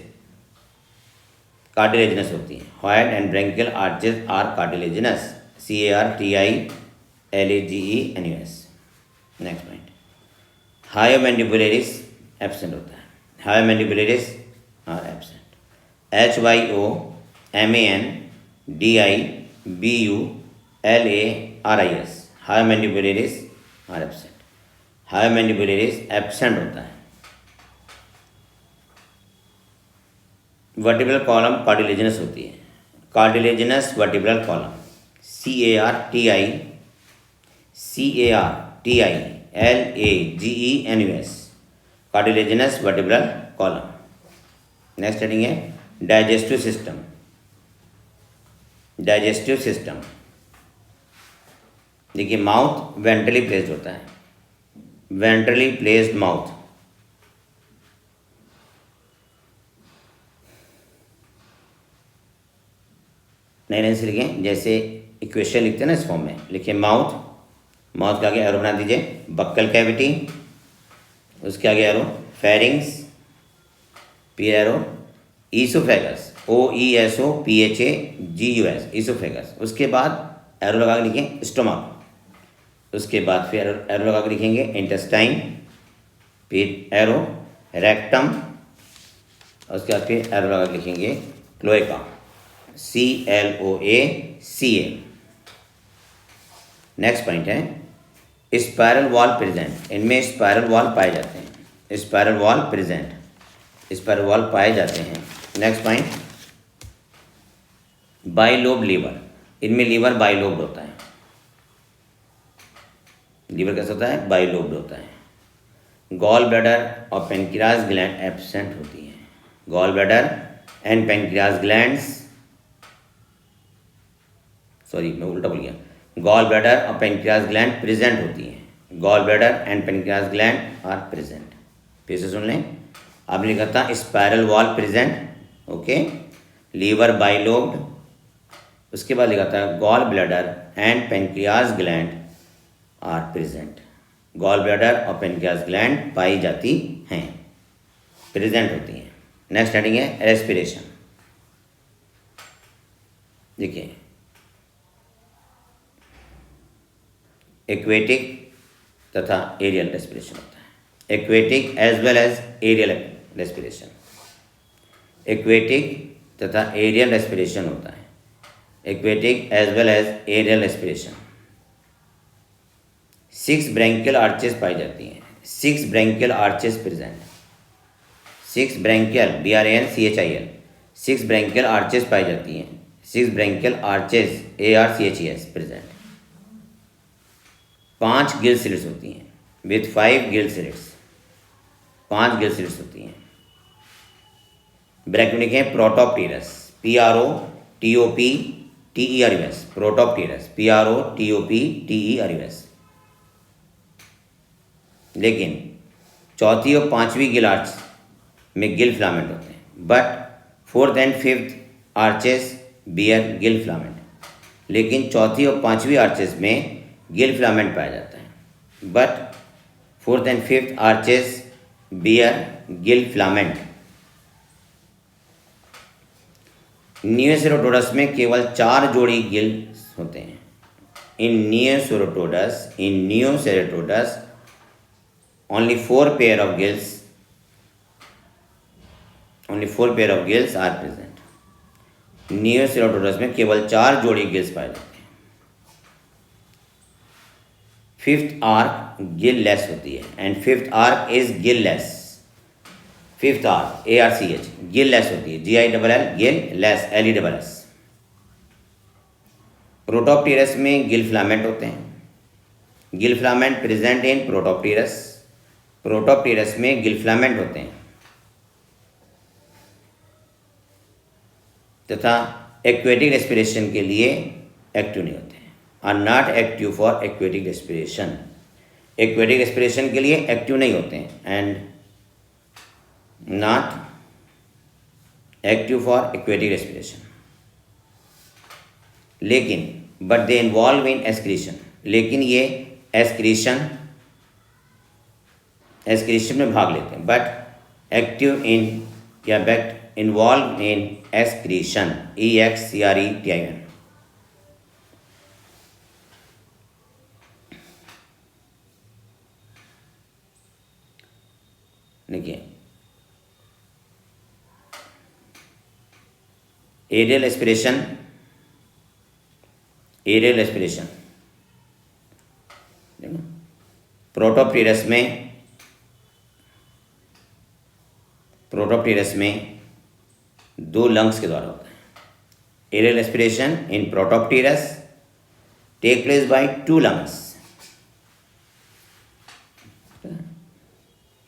cartilaginous होती हैं, hyoid and branchial arches are cartilaginous, CARTILEGINOUS LAGENUS। Next point, hyomandibularis absent होता है, hyomandibularis are absent. HYOMANDIBULARIS, hyomandibularis are absent, hyomandibularis absent होता है। Vertebral column cartilaginous होती है, cartilaginous vertebral column, CARTILAGENUS, cartilaginous vertebral column. Next heading है digestive system. Digestive system देखिए, mouth ventrally placed होता है, वेंट्रली प्लेस्ड माउथ। नए नए से लिखें, जैसे इक्वेशन लिखते हैं ना इस फॉर्म में, लिखिए माउथ, माउथ के आगे एरो बना दीजिए, बक्कल कैविटी, उसके आगे एरो फेरिंग्स, फिर एरो ईसोफेगस, OESOPHAGUS, ईसोफेगस। उसके बाद एरो लगा के लिखें स्टोमक, उसके बाद फिर एरो लगा के लिखेंगे इंटेस्टाइन, फिर एरो रेक्टम, उसके बाद फिर एरो लगा के लिखेंगे क्लोएका, CLOACA। नेक्स्ट पॉइंट है स्पायरल वॉल प्रेजेंट, इनमें स्पायरल वॉल पाए जाते हैं, spiral wall present, spiral wall पाए जाते हैं। नेक्स्ट पॉइंट, बाइलोब लीवर, इनमें लीवर बाइलोब्ड होता है, लीवर कैसा होता है, बाइलोब्ड होता है। गॉल ब्लैडर और पेनक्रियाज ग्लैंड एब्सेंट होती है, gall bladder and pancreas glands, sorry मैं उल्टा बोल गया, गॉल ब्लैडर और पेनक्रियाज ग्लैंड प्रेजेंट होती है, gall bladder and pancreas gland are present. फिर से सुन लें, आपने लिखा था spiral wall present, okay, liver bilobed, उसके बाद लिखा था gall bladder and pancreas gland are present, gall bladder और पेनक्रियाज ग्लैंड पाई जाती हैं, प्रेजेंट होती हैं। नेक्स्ट हेडिंग है रेस्पिरेशन। देखिए, एक्वेटिक तथा एरियल रेस्पिरेशन होता है, aquatic as well as aerial respiration, aquatic तथा एरियल रेस्पिरेशन होता है, aquatic as well as aerial respiration. 6 branchial arches पाई जाती हैं, 6 branchial arches present, 6 branchial BRANCHIL, 6 branchial arches पाई जाती हैं, 6 branchial arches ARCHES present. 5 gill slits होती हैं with 5 gill slits, 5 gill slits होती हैं। ब्रैकेट में लिखें प्रोटोप्टेरस, PROTOPTERUS, प्रोटोप्टेरस, PROTOPTERUS। लेकिन चौथी और पांचवी गिल आर्च में गिल फिलामेंट होते हैं, but 4th and 5th arches bear gill filament, लेकिन चौथी और पांचवी आर्चेस में गिल फिलामेंट पाया जाता है, but 4th and 5th arches bear gill filament. Neoceratodus में केवल 4 जोड़ी गिल होते हैं। इन नियोसेरोटोडस only 4 pair of gills are present। नियोसेरोटोडस में केवल 4 जोड़ी गिल्स पाए जाते हैं। 5th आर्क गिल लेस होती है, and 5th arc is Gill less, 5th arc ARCH Gill less होती है, GILL Gill less LESS। Protopterus में गिल फिलामेंट होते हैं, Gill filament present in Protopterus, Protopterus में गिल फिलामेंट होते हैं, तथा एक्वेटिक रेस्पिरेशन के लिए एक्टिव नहीं होते हैं, are not active for aquatic respiration, aquatic respiration के लिए एक्टिव नहीं होते हैं, and not active for aquatic respiration. लेकिन but they involve in excretion, लेकिन ये एक्सक्रीशन में भाग लेते हैं, बट एक्टिव इन या but involve in excretion, EXCRETION। देखिए aerial respiration, aerial respiration Protopterus में दो लंग्स के द्वारा होता है। Aerial respiration in Protopterus take place by two lungs.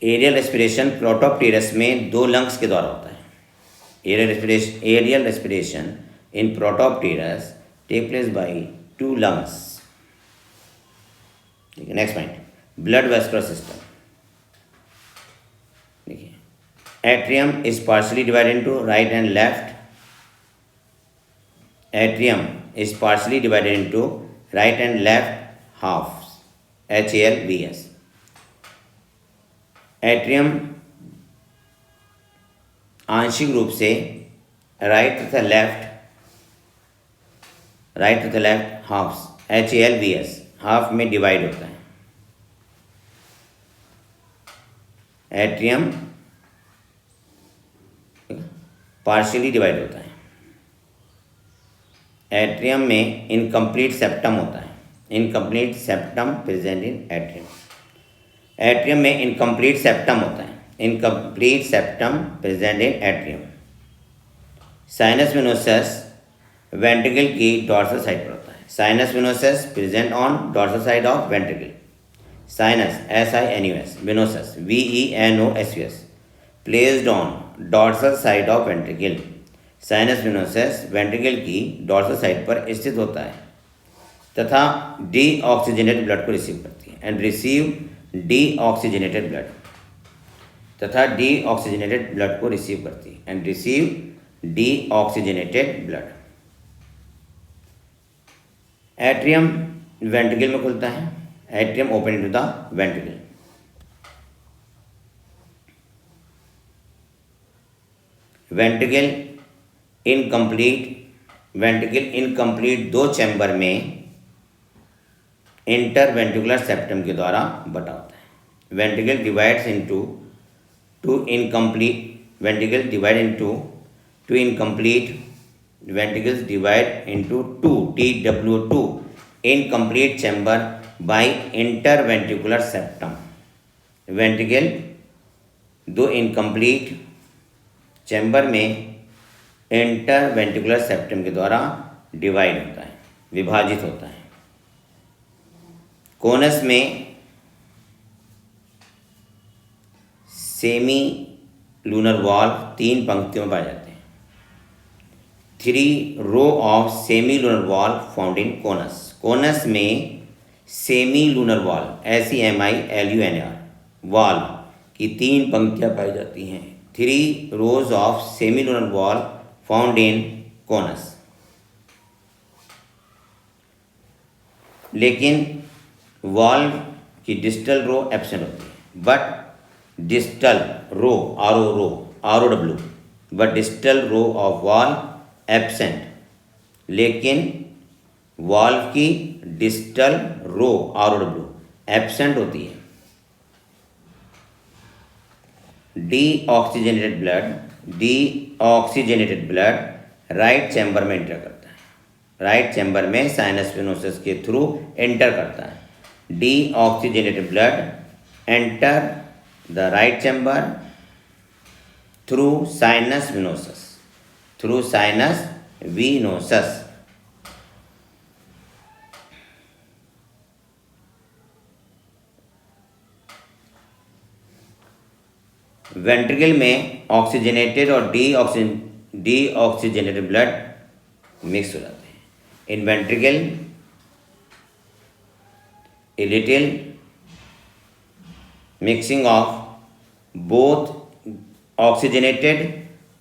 Aerial respiration Protopterus में दो लंग्स के द्वारा होता है। Aerial respiration in protopterus take place by two lungs. देखिए next point, blood vascular system. देखिए atrium is partially divided into right and left. Atrium is partially divided into right and left half, HALVS। Atrium आंशिक रूप से right तथा left halves, HALVS half में divide होता है। Atrium partially divide होता है। एट्रियम में इनकम्प्लीट सेप्टम होता है। Incomplete septum present in atrium. Atrium में इनकम्प्लीट सेप्टम होता है। Incomplete septum present in atrium. Sinus venosus ventricle की डॉर्सल साइड पर होता है। Sinus venosus present on dorsal side of ventricle. Sinus SINUS, venosus VENOSUS placed on dorsal side of ventricle. Sinus venosus ventricle की dorsal side पर स्थित होता है तथा डीऑक्सीजनेटेड ब्लड को रिसीव करती है एंड रिसीव डीऑक्सीजनेटेड ब्लड तथा डीऑक्सीजनेटेड ब्लड को रिसीव करती है and receive deoxygenated blood. Atrium ventricle में खुलता है। Atrium open into the ventricle. Ventricle incomplete दो चैम्बर में इंटरवेंट्रिकुलर सेप्टम के द्वारा बटा होता है। Ventricle divides into two incomplete ventricles divide into two incomplete ventricles divide into two TW2 incomplete chamber by interventricular septum। Ventricle दो incomplete chamber में interventricular septum के द्वारा डिवाइड होता है, विभाजित होता है। कोनस में सेमी लूनर वॉल्व तीन पंक्तियों में पाए जाते हैं। 3 row of semilunar valve found in conus. Conus में semilunar valve SEMILUNR valve की तीन पंक्तियां पाई जाती हैं। 3 rows of semilunar valve found in conus. लेकिन वॉल्व की डिस्टल रो एब्सेंट होती है। But distal row ROW but distal row of valve absent. लेकिन वॉल्व की डिस्टल रो ROW एब्सेंट होती है। डीऑक्सीजनेटेड ब्लड राइट चैम्बर में enter करता है। राइट चैम्बर में साइनस वेनोसस के थ्रू एंटर करता है। Deoxygenated blood enter the right chamber through sinus venosus। Ventricle में ऑक्सीजनेटेड और डीऑक्सीजनेटेड ब्लड मिक्स हो जाते हैं। In ventricle a little mixing of both oxygenated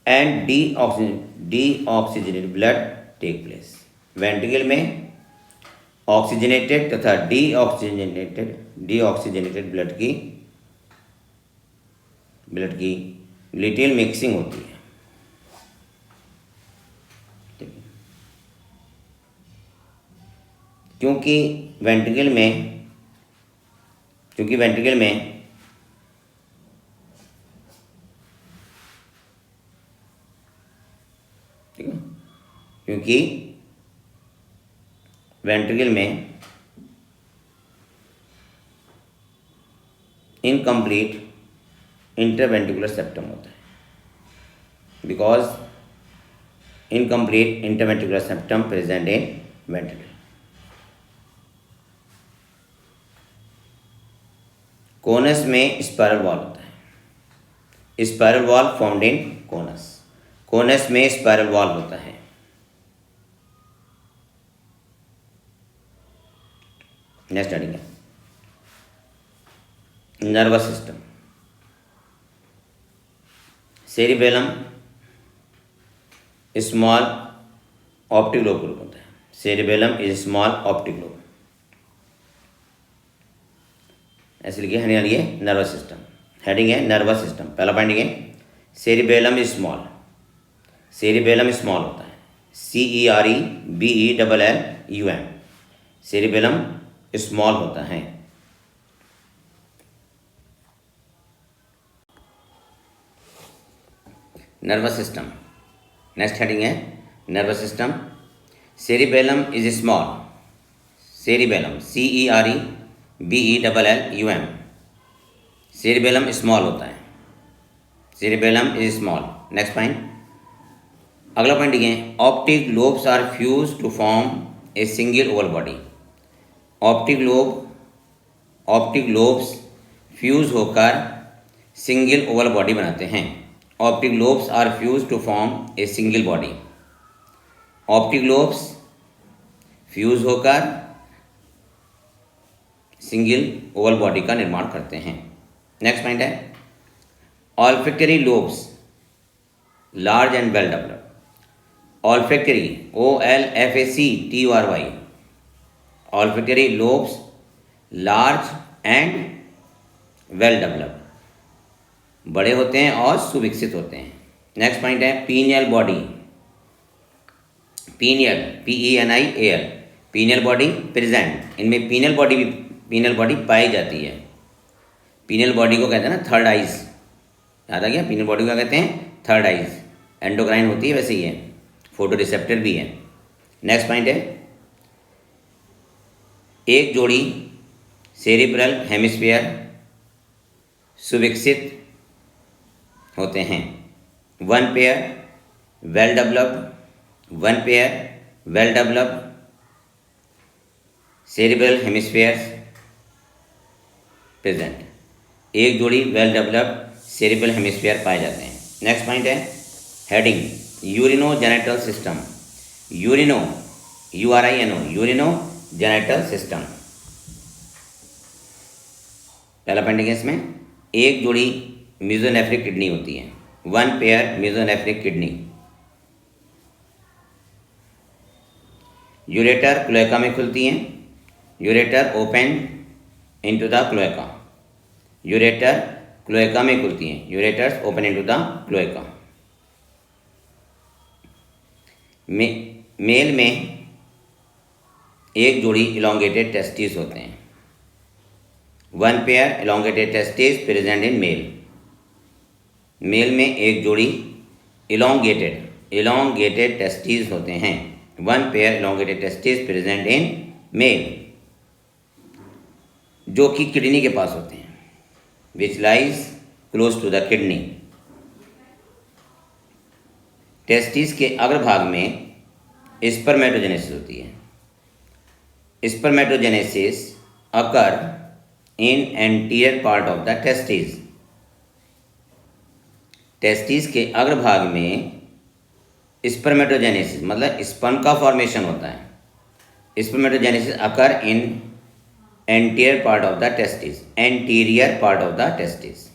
and deoxygenated blood take place. Ventricle में oxygenated तथा deoxygenated blood की little mixing होती है। क्योंकि वेंट्रिकल में क्योंकि वेंट्रिकल में इनकम्प्लीट इंटरवेंट्रिकुलर सेप्टम होता है, because incomplete interventricular septum present in ventricle. Conus में स्पाइरल वॉल होता है, spiral wall formed in conus, conus में स्पाइरल वॉल होता है। नेक्स्ट स्टार्टिंग है nervous system. Cerebellum small optic lobe group होता है, cerebellum is small optic lobe, ऐसे लिखिए हरियाणा ये नर्वस सिस्टम। हेडिंग है नर्वस सिस्टम, पहला पॉइंट है cerebellum is small, cerebellum small होता है, CEREBELLUM, सेरिबेलम स्मॉल होता है। नर्वस सिस्टम, नेक्स्ट हेडिंग है nervous system. Cerebellum is small, cerebellum CEREBELLUM, cerebellum small होता है, cerebellum is small. Next point, अगला पॉइंट लिखिए optic lobes are fuse to form a single oval body. Optic lobes fuse होकर single oval body बनाते हैं। Optic lobes are fuse to form a single body, optic lobes fuse होकर single oval body का निर्माण करते हैं। Next point है olfactory lobes large and well developed. Olfactory OLFACTORY, olfactory lobes large and well developed, बड़े होते हैं और सुविकसित होते हैं। नेक्स्ट पॉइंट है pineal body, pineal PENIAL, pineal body present, इनमें पीनियल बॉडी पाई जाती है। पीनियल बॉडी को कहते हैं ना थर्ड आइज, याद आ गया, पीनियल बॉडी को कहते हैं थर्ड आइज, एंडोक्राइन होती है वैसे ही है, फोटो रिसेप्टर भी है। नेक्स्ट पॉइंट है एक जोड़ी सेरिब्रल हेमिस्फीयर सुविकसित होते हैं, one pair well developed cerebral hemispheres present, एक जोड़ी वेल डेवलप्ड सेरिब्रल हेमिस्फीयर पाए जाते हैं। नेक्स्ट पॉइंट है heading urinogenital system, URINO urinogenital system. पहला पॉइंट है इसमें एक जोड़ी मेसोनेफ्रिक किडनी होती है, one pair mesonephric kidney. Ureter cloaca में खुलती हैं, ureter open into the cloaca, ureter cloaca में खुलती हैं, ureters open into the cloaca. Male में एक जोड़ी इलोंगेटेड टेस्टिस होते हैं, one pair elongated testis present in male, male में एक जोड़ी इलोंगेटेड टेस्टिस होते हैं, one pair elongated testis present in male, जो कि किडनी के पास होते हैं, which lies close to the kidney. Testis के अग्रभाग में स्पर्मेटोजेनेसिस होती है, spermatogenesis occur in anterior part of the testis, testis के अग्रभाग में स्पर्मेटोजेनेसिस मतलब स्पर्म का फॉर्मेशन होता है, spermatogenesis occur in anterior part of the testis, anterior part of the testis.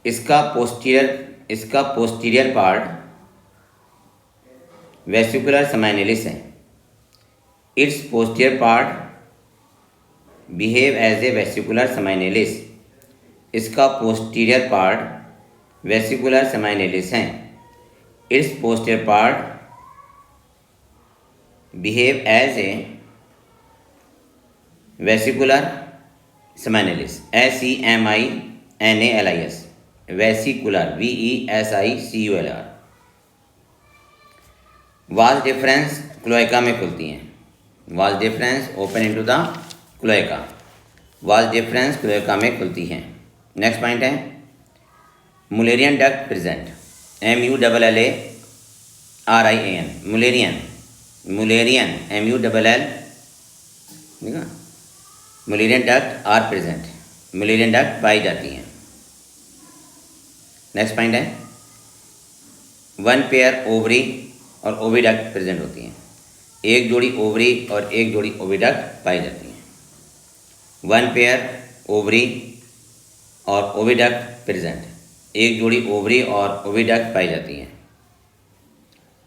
इसका पोस्टीरियर पार्ट वेसिकुलर समाइनेलिस है, its posterior part behave as a vesicular seminalis, इसका पोस्टीरियर पार्ट वेसिकुलर समाइनेलिस है, its posterior part behave as a vesicular seminalis, SEMINALIS, vesicular VESICULR, vas deferens cloaca में खुलती हैं, vas deferens open into the cloaca, vas deferens cloaca में खुलती हैं। Next point है Mullerian duct present, MULLARIAN, Mullerian, Mullerian MULL, ठीक है, Mullerian duct are present, Mullerian duct पाई जाती हैं। नेक्स्ट पॉइंट है वन पेयर ओवरी और ओविडक्ट प्रेजेंट होती हैं, एक जोड़ी ओवरी और एक जोड़ी ओविडक्ट पाई जाती हैं। वन पेयर ओवरी और ओविडक्ट प्रेजेंट, एक जोड़ी ओवरी और ओविडक्ट पाई जाती हैं।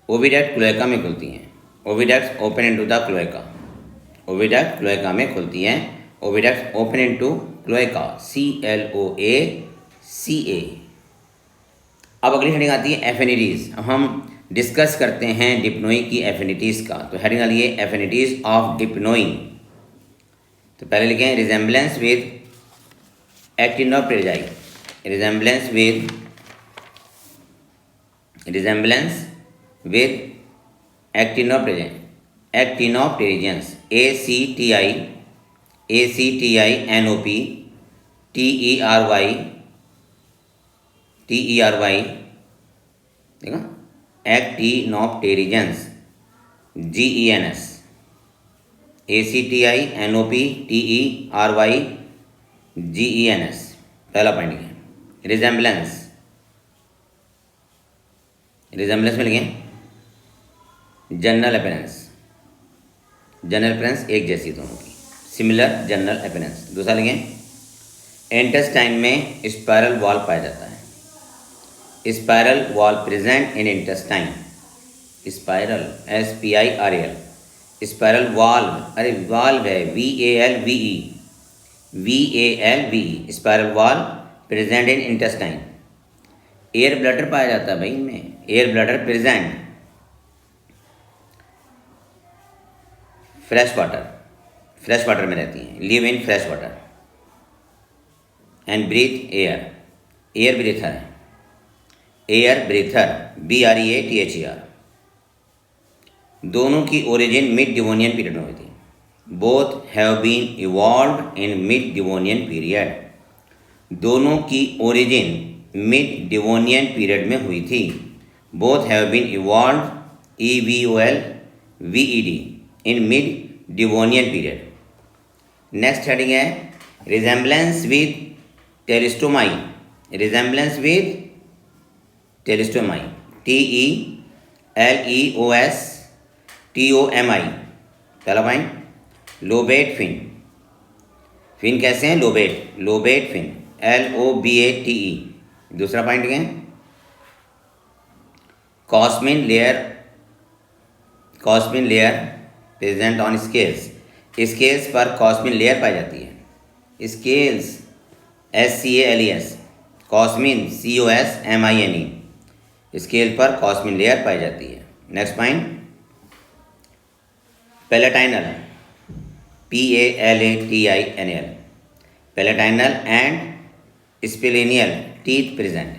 ओविडक्ट क्लोएका में खुलती हैं, oviduct open into the cloaca, oviduct cloaca में खुलती हैं, oviduct open into cloaca, CLOACA। अब अगली हेडिंग आती है एफिनिटीज़। हम डिस्कस करते हैं डिप्नोई की एफिनिटीज़ का। तो हेडिंग वाली है एफिनिटीज़ ऑफ डिप्नोई। तो पहले लिखें resemblance with Actinopterygii, resemblance with actinopterygians, ACTINOPTERY, ठीक है, एक्टिनोप्टेरिजेंस, GENS, ACTINOPTERY पहला पॉइंट है रिजेम्बलेंस। रिजेम्बलेंस में लिखें जनरल अपीयरेंस, जनरल अपीयरेंस एक जैसी दोनों की, सिमिलर जनरल अपीयरेंस। दूसरा लिखें इंटेस्टाइन में स्पायरल वॉल पाया जाता है, spiral wall present in intestine, spiral SPIRAL, spiral valve, अरे वाल्व है VALVE, spiral wall present in intestine. Air bladder पाया जाता है भाई इनमें, air bladder present, fresh water में रहती हैं, live in fresh water and breathe air, air breather है, एयर ब्रीथर BREATHER। दोनों की ओरिजिन मिड डिवोनियन पीरियड में हुई थी, both have been evolved in mid Devonian period, दोनों की ओरिजिन मिड डिवोनियन पीरियड में हुई थी, both have been evolved EVOLVED in mid Devonian period. Next heading है resemblance with Teleostomi, resemblance with Teleostomi, TELEOSTOMI। पहला पॉइंट लोबेट फिन, फिन कैसे हैं lobate fin LOBATE। दूसरा पॉइंट क्या है cosmine layer present on scales, scales पर cosmine layer पाई जाती है, scales SCALES, cosmine COSMINE, scale पर कॉस्मिन लेयर पाई जाती है। Next point palatinal PALATINAL, palatinal and splenial teeth present,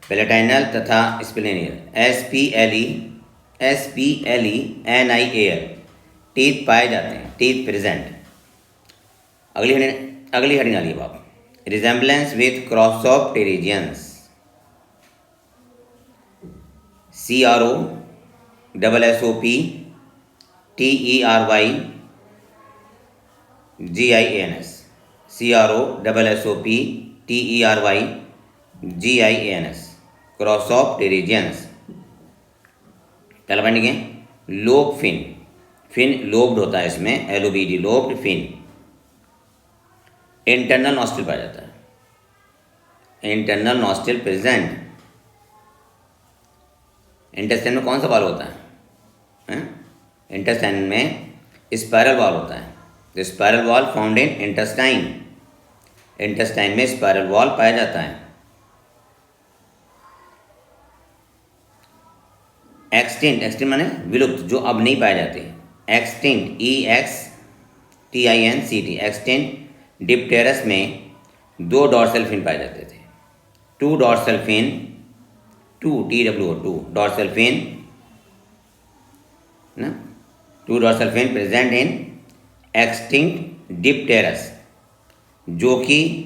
palatinal तथा स्प्लेनियल SPLENIAL टीथ पाए जाते हैं, टीथ प्रेजेंट। अगली हेडिंग आ रही है बाप resemblance with crossopterygians, CROSSOPTERYGIANS, CROSSOPTERYGIANS crossopterygians. पहला पॉइंट है लोब फिन, फिन लोब्ड होता है इसमें LOBD, lobed fin. Internal nostril पाया जाता है, इंटरनल नॉस्ट्रिल प्रेजेंट। इंटेस्टाइन में कौन सा वाल होता है इंटेस्टाइन में स्पायरल वॉल होता है, तो spiral wall found in intestine, intestine में स्पायरल वॉल पाया जाता है। एक्सटिंक्ट माने विलुप्त, जो अब नहीं पाए जाते, एक्सटिंक्ट EXTINCT, एक्सटिंक्ट डिप्टेरस में 2 डॉर्सल फिन पाए जाते थे, 2 dorsal fin, 2 TWO 2 dorsal fin ना, two dorsal fin present in extinct Dipterus, जो कि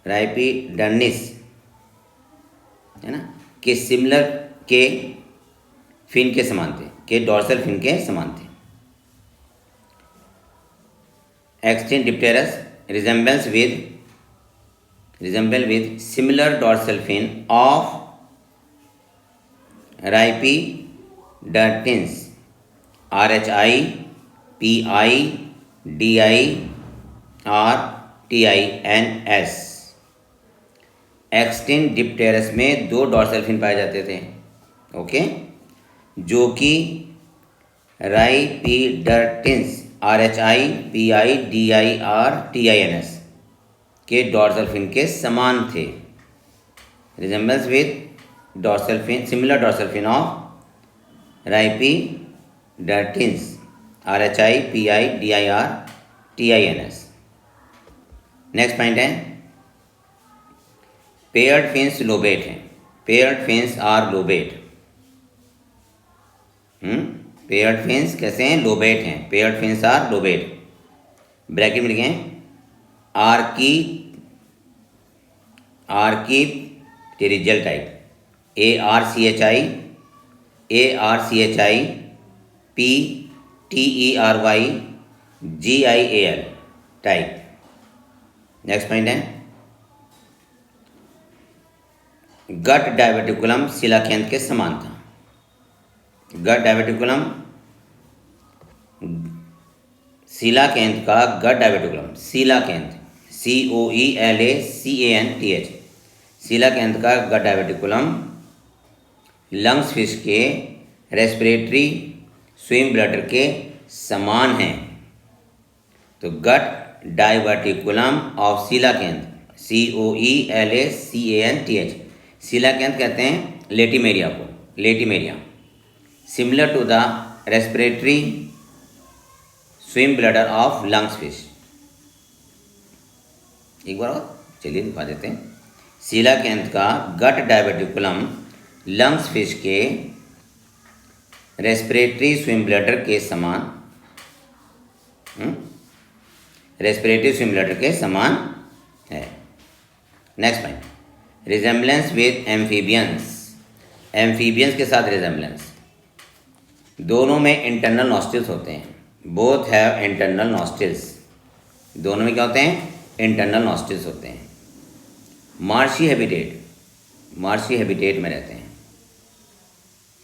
राइपीडर्निस है ना के सिमिलर के फिन के समान थे, के डॉर्सल फिन के समान थे। Extinct Dipterus resemble with similar dorsal fin of Rhipidartines, RHIPIDIRTINS। Extinct Dipterus में 2 डॉर्सल फिन पाए जाते थे, ओके, जो कि राइपीडर्टिन्स RHIPIDIRTINS के डॉर्सल फिन के समान थे। Resembles with dorsal fin, similar dorsal fin of Rhipidistians RHIPIDIRTINS। Next point है पेयर्ड फिन्स लोबेट हैं। Paired fins are lobate. Paired fins कैसे हैं? लोबेट हैं। Paired fins are lobate. Bracket में लिखें archipterygial type, ARCHIPTERYGIAL type. Next point है gut diverticulum सीलाकेंथ के समान था। गट डायवर्टिकुलम सीलाकेंथ का गट डायवर्टिकुलम, सीलाकेंथ COELACANTH, सीलाकेंथ का गट डायवर्टिकुलम लंग्स फिश के रेस्पिरेटरी स्विम ब्लैडर के समान है। तो gut diverticulum of coelacanth COELACANTH, coelacanth कहते हैं लेटिमेरिया को, Latimeria, similar to the respiratory swim bladder of lungs fish. एक बार और चलिए दिखा देते हैं। सीलाकेंथ का गट डायवर्टिकुलम लंग्स फिश के रेस्पिरेटरी स्विम ब्लैडर के समान, रेस्पिरेटरी स्विम ब्लैडर के समान है। Next point resemblance with amphibians, amphibians के साथ रिजेम्बलेंस। दोनों में इंटरनल नॉस्ट्रिल्स होते हैं। बोथ हैव इंटरनल नॉस्ट्रिल्स, दोनों में क्या होते हैं? इंटरनल नॉस्ट्रिल्स होते हैं। मार्शी हैबिटेट में रहते हैं,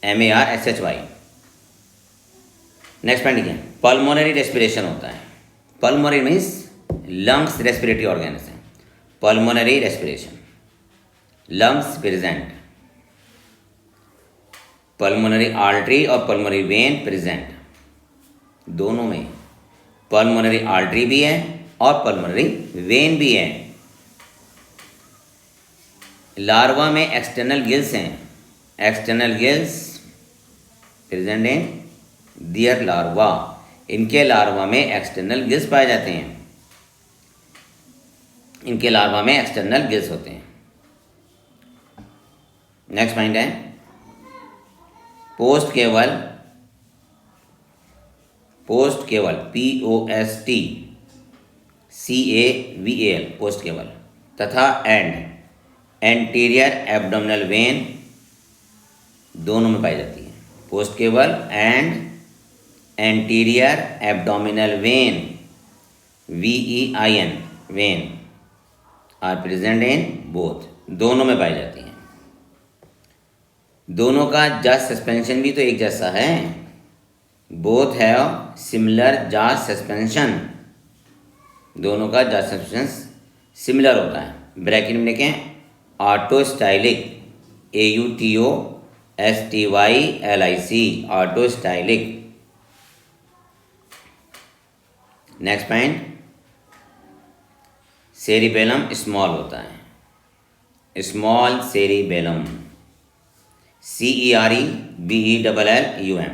MARSHY। नेक्स्ट पॉइंट लिखें पल्मोनरी रेस्पिरेशन होता है। Pulmonary means lungs respiratory organs हैं। Pulmonary respiration, lungs present, pulmonary artery और पल्मोनरी वेन प्रेजेंट, दोनों में पल्मोनरी आर्टरी भी है और पल्मोनरी वेन भी है। लार्वा में एक्सटर्नल गिल्स हैं, external gills present in their larva, इनके लार्वा में एक्सटर्नल गिल्स पाए जाते हैं, इनके लार्वा में एक्सटर्नल गिल्स होते हैं। नेक्स्ट पॉइंट है पोस्ट केवल POSTCAVAL पोस्ट केवल तथा एंटीरियर एब्डोमिनल वेन दोनों में पाई जाती है। Post caval and anterior abdominal vein VEIN vein are present in both, दोनों में पाई जाती हैं। दोनों का जस्ट सस्पेंशन भी तो एक जैसा है। Both have similar jaw suspension, दोनों का जॉ सस्पेंशन सिमिलर होता है। ब्रैकेट में लिखें autostylic, AUTOSTYLIC, autostylic. Next point cerebellum small होता है, स्मॉल सेरिबेलम CEREBELLUM,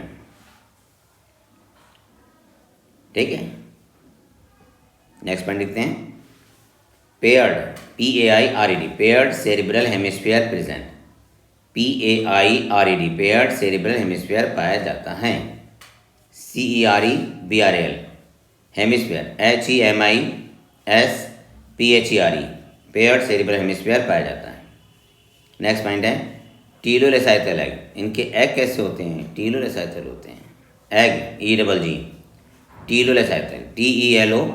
ठीक है। नेक्स्ट पॉइंट लिखते हैं paired PAIRED paired cerebral hemisphere present, PAIRED paired cerebral hemisphere पाया जाता है। CEREBRAL hemisphere, HEMISPHERE paired cerebral hemisphere पाया जाता है। नेक्स्ट पॉइंट है टीलोलेसाइथल एग, इनके एग कैसे होते हैं? टीलोलेसाइथल होते हैं egg, EGG टीलोलेसाइथल, TELOLECITHAL।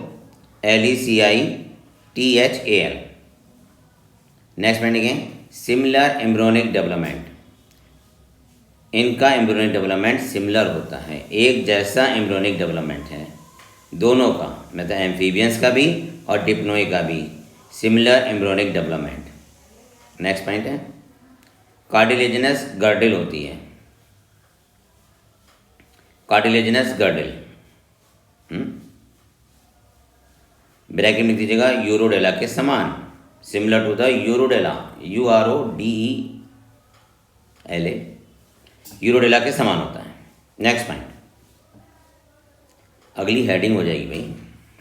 Next point है सिमिलर एम्ब्रियोनिक डेवलपमेंट, इनका एम्ब्रियोनिक डेवलपमेंट सिमिलर होता है, एक जैसा एम्ब्रियोनिक डेवलपमेंट है दोनों का, मतलब एम्फीबियंस का भी और डिप्नोई का भी similar embryonic development. Next point है कार्टिलेजिनस गर्डल होती है, कार्टिलेजिनस गर्डल, ब्रैकेट में दीजिएगा यूरोडेला के समान, similar to the Urodela, URODELA Urodela के समान होता है। नेक्स्ट पॉइंट, अगली हेडिंग हो जाएगी भाई,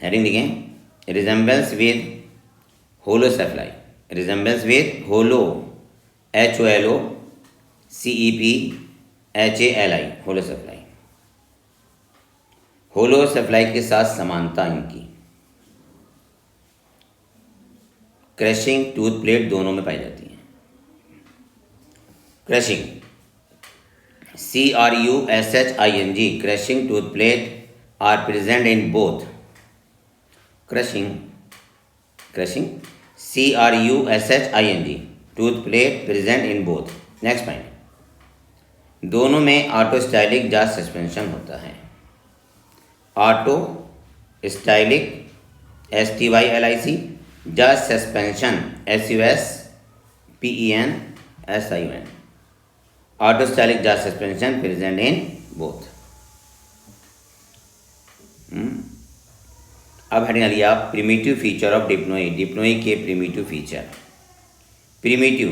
हेडिंग देखें resembles with Holocephali, resembles with holo HOLOCEPHALI Holocephali, Holocephali के साथ समानता इनकी क्रशिंग टूथ प्लेट दोनों में पाई जाती है। Crushing CRUSHING crushing tooth plate are present in both, crushing CRUSHING tooth plate present in both. Next point, दोनों में ऑटोस्टाइलिक जाज सस्पेंशन होता है, autostylic STYLIC jaws suspension SUSPENSION, autostylic jaws suspension present in both. अब heading लिया primitive feature of Dipnoi, Dipnoi के primitive feature, primitive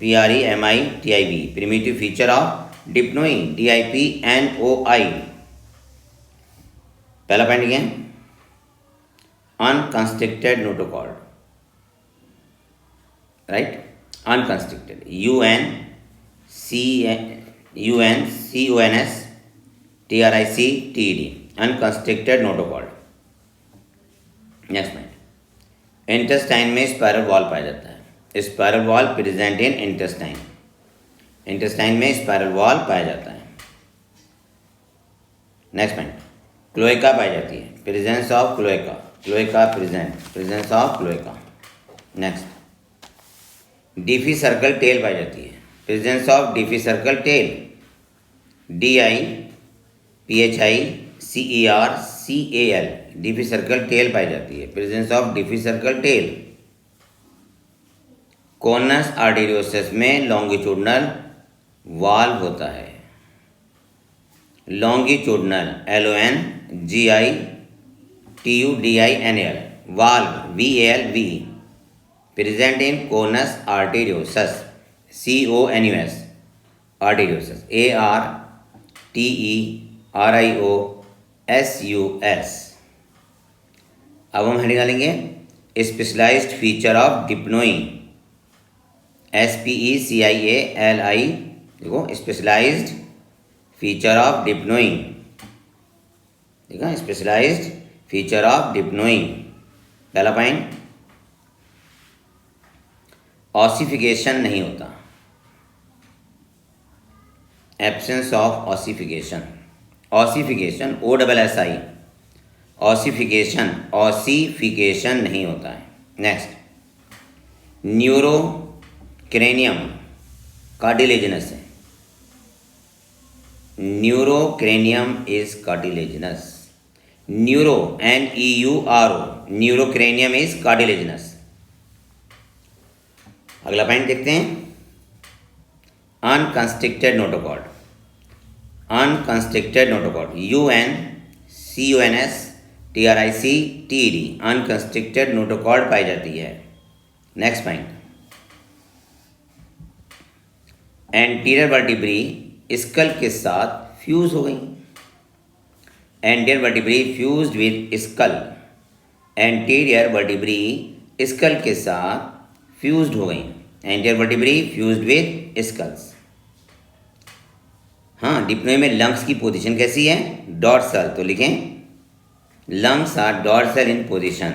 PREMITIV primitive feature of Dipnoi DIPNOI। पहला point क्या है unconstricted notochord, right, unconstricted UNCONSTRICTED unconstricted notochord. Next point, intestine में spiral valve पाया जाता है, spiral valve present in intestine, intestine में spiral valve पाया जाता है। नेक्स्ट पॉइंट, क्लोएका पाई जाती है, presence of cloaca, cloaca present, presence of cloaca. Next, diphycercal tail पाई जाती है, presence of diphycercal tail, DIPHICERCAL diphycercal tail पाई जाती है, presence of diphycercal tail. Conus arteriosus में लॉन्गिट्यूडनल वाल्व होता है, longitudinal LONGITUDINAL valve VALV present in conus arteriosus CONUS arteriosus ARTERIOSUS। अब हम हेडिंग डालेंगे specialised feature of Dipnoi SPECIALI, देखो स्पेशलाइज्ड फीचर ऑफ डिप्नोई, देखो स्पेशलाइज्ड फीचर ऑफ डिप्नोई। पहला point, ossification नहीं होता, absence of ossification, ossification OSSI ossification, ossification नहीं होता है। नेक्स्ट, न्यूरोक्रेनियम कार्टिलेजिनस है, neurocranium is cartilaginous, neuro NEURO neurocranium is cartilaginous. अगला पॉइंट देखते हैं unconstricted notochord, unconstricted notochord UNCONSTRICTED unconstricted notochord पाई जाती है। Next point, anterior vertebrae skull के साथ फ्यूज हो गई, anterior vertebrae fused with skull, anterior vertebrae skull के साथ फ्यूज्ड हो गई, anterior vertebrae fused with skulls. हाँ, डिप्नोई में लंग्स की पोजीशन कैसी है? डॉर्सल। तो लिखें lungs are dorsal in position.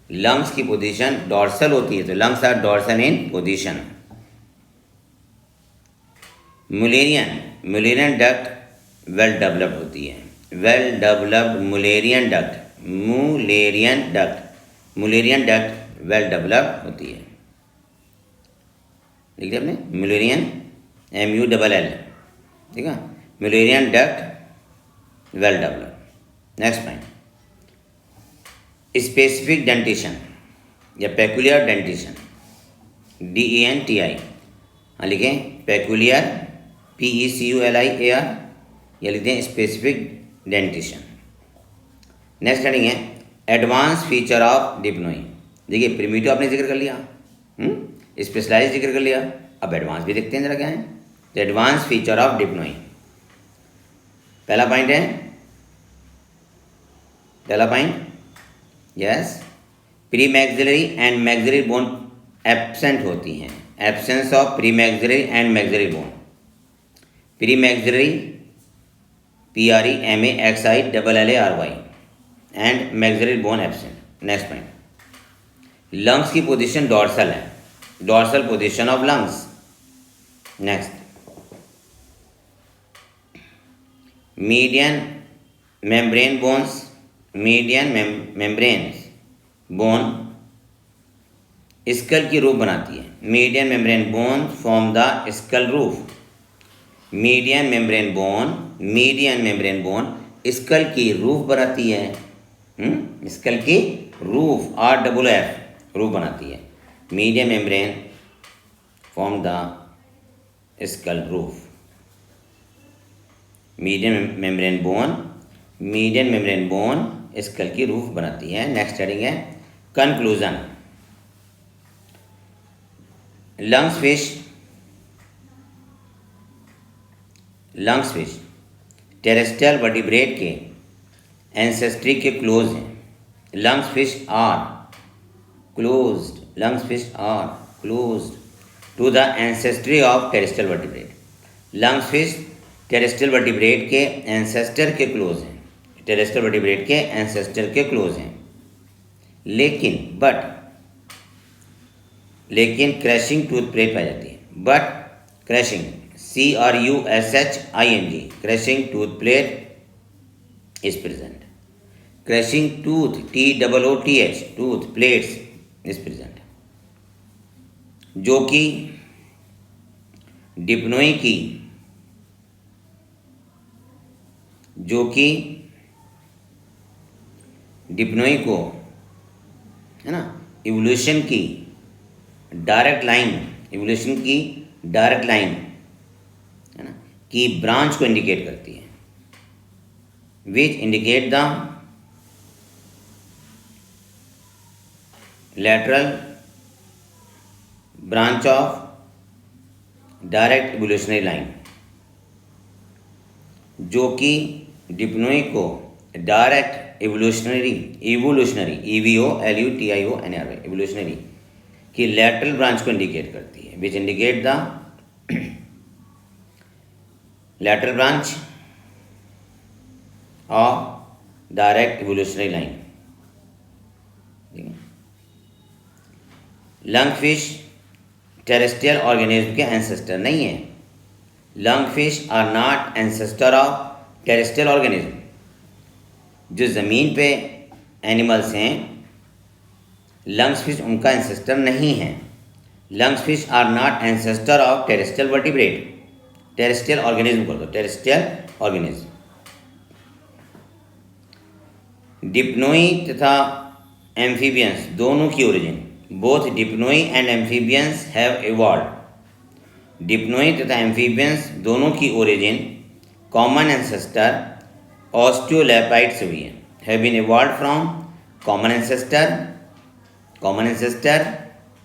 Lungs की पोजीशन डॉर्सल होती है, तो lungs are dorsal in position. Mullerian duct well developed होती है। Well developed Mullerian duct well developed होती है। देखिए आपने मुलेरियन MULL, ठीक है, Mullerian duct well developed. Next point, specific dentition या पेकुलियर डेंटिशन, DENTI। हाँ लिखें पेकुलियर PECULIAR या लिखते हैं स्पेसिफिक डेंटिशन। नेक्स्ट हेडिंग है एडवांस फीचर ऑफ डिप्नोई। देखिए प्रिमिटिव आपने जिक्र कर लिया, स्पेशलाइज जिक्र कर लिया, अब एडवांस भी देखते हैं जरा क्या है। तो एडवांस फीचर ऑफ डिप्नोई, पहला point yes, pre maxillary and maxillary bone absent होती हैं। Absence of pre maxillary and maxillary bone. Pre maxillary PREMAXILLARY and maxillary bone absent. Next point, lungs की पोजीशन डॉर्सल है, dorsal position of lungs. Next, median membrane bones, median membranes bone skull की roof बनाती है। Median membrane bone form the skull roof. Median membrane bone skull की roof बनाती है। Skull की roof RFF roof बनाती है। Median membrane form the skull roof. Median membrane bone skull की रूफ बनाती है। नेक्स्ट हेडिंग है conclusion. Lungs fish terrestrial vertebrate के एंसेस्ट्री के क्लोज हैं। Lungs fish are closed to the ancestry of terrestrial vertebrate. Lungs fish terrestrial vertebrate के ancestor के close हैं, टेरेस्ट्रियल वर्टिब्रेट के एंसेस्टर के क्लोज हैं। लेकिन क्रैशिंग टूथ प्लेट पाई जाती है। But crashing CRUSHING crashing tooth plate is present. Crashing tooth TOOTH tooth plates is present, जो कि डिप्नोई को है ना इवोल्यूशन की डायरेक्ट लाइन है ना की ब्रांच को इंडिकेट करती है, which indicate the lateral branch of direct evolutionary line, जो कि डिप्नोई को डायरेक्ट इवोल्यूशनरी इवोल्यूशनरी की लैटरल ब्रांच को इंडिकेट करती है, which indicate the lateral branch of direct evolutionary line. Lungfish terrestrial organism के एंसेस्टर नहीं है। Lungfish are not ancestor of terrestrial organism. जो ज़मीन पे एनिमल्स हैं, लंगफिश उनका एंसेस्टर नहीं है। Lungfish are not ancestor of terrestrial vertebrate. Terrestrial organism कर दो, टेरेस्ट्रियल ऑर्गेनिज्म। डिप्नोई तथा एम्फीबियंस दोनों की origin, both Dipnoi and amphibians have evolved. Dipnoi तथा एम्फीबियंस दोनों की ओरिजिन कॉमन एंसेस्टर ऑस्टियोलैपाइड से हुई है। Have been evolved from common ancestor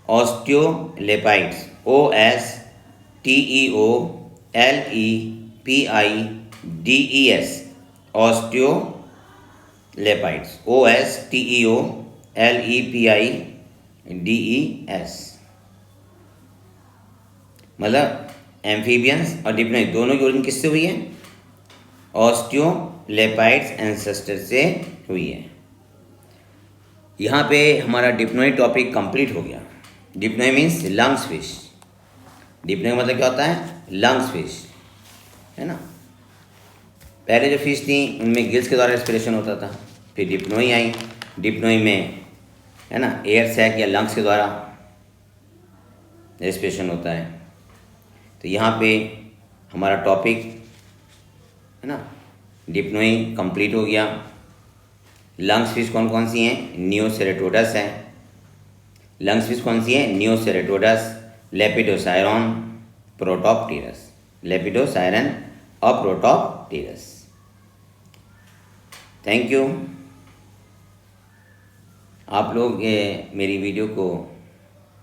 osteolepids OSTEOLEPIDES osteolepids OSTEOLEPIDES। मतलब एम्फीबियंस और डिप्नोई दोनों की ओरिजिन किससे हुई है? ऑस्टियोलेपाइड्स एंसेस्टर से हुई है। यहाँ पे हमारा डिप्नोई टॉपिक कंप्लीट हो गया। Dipnoi means lungs fish. Dipnoi मतलब क्या होता है? लंग्स फिश, है ना। पहले जो फिश थी उनमें गिल्स के द्वारा रेस्पिरेशन होता था, फिर डिप्नोई आई। डिप्नोई में, है ना, एयर सैक या लंग्स के द्वारा रेस्पिरेशन होता है। तो यहाँ पे हमारा टॉपिक, है ना, डिप्नोई कंप्लीट हो गया। लंग्स फिश कौन कौन सी हैं? नियोसेरेटोडस है। लंग्स फिश कौन सी है? नियोसेरेटोडस, लेपिडोसायरॉन, प्रोटोप्टेरस। लेपिडोसायरन और प्रोटोप्टेरस। Thank you. आप लोग मेरी वीडियो को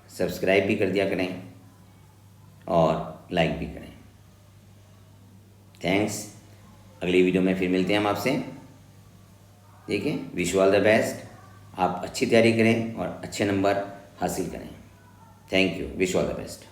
सब्सक्राइब भी कर दिया करें और लाइक भी करें। थैंक्स। अगली वीडियो में फिर मिलते हैं हम आपसे। ठीक है, wish you all the best. आप अच्छी तैयारी करें और अच्छे नंबर हासिल करें। Thank you, wish you all the best.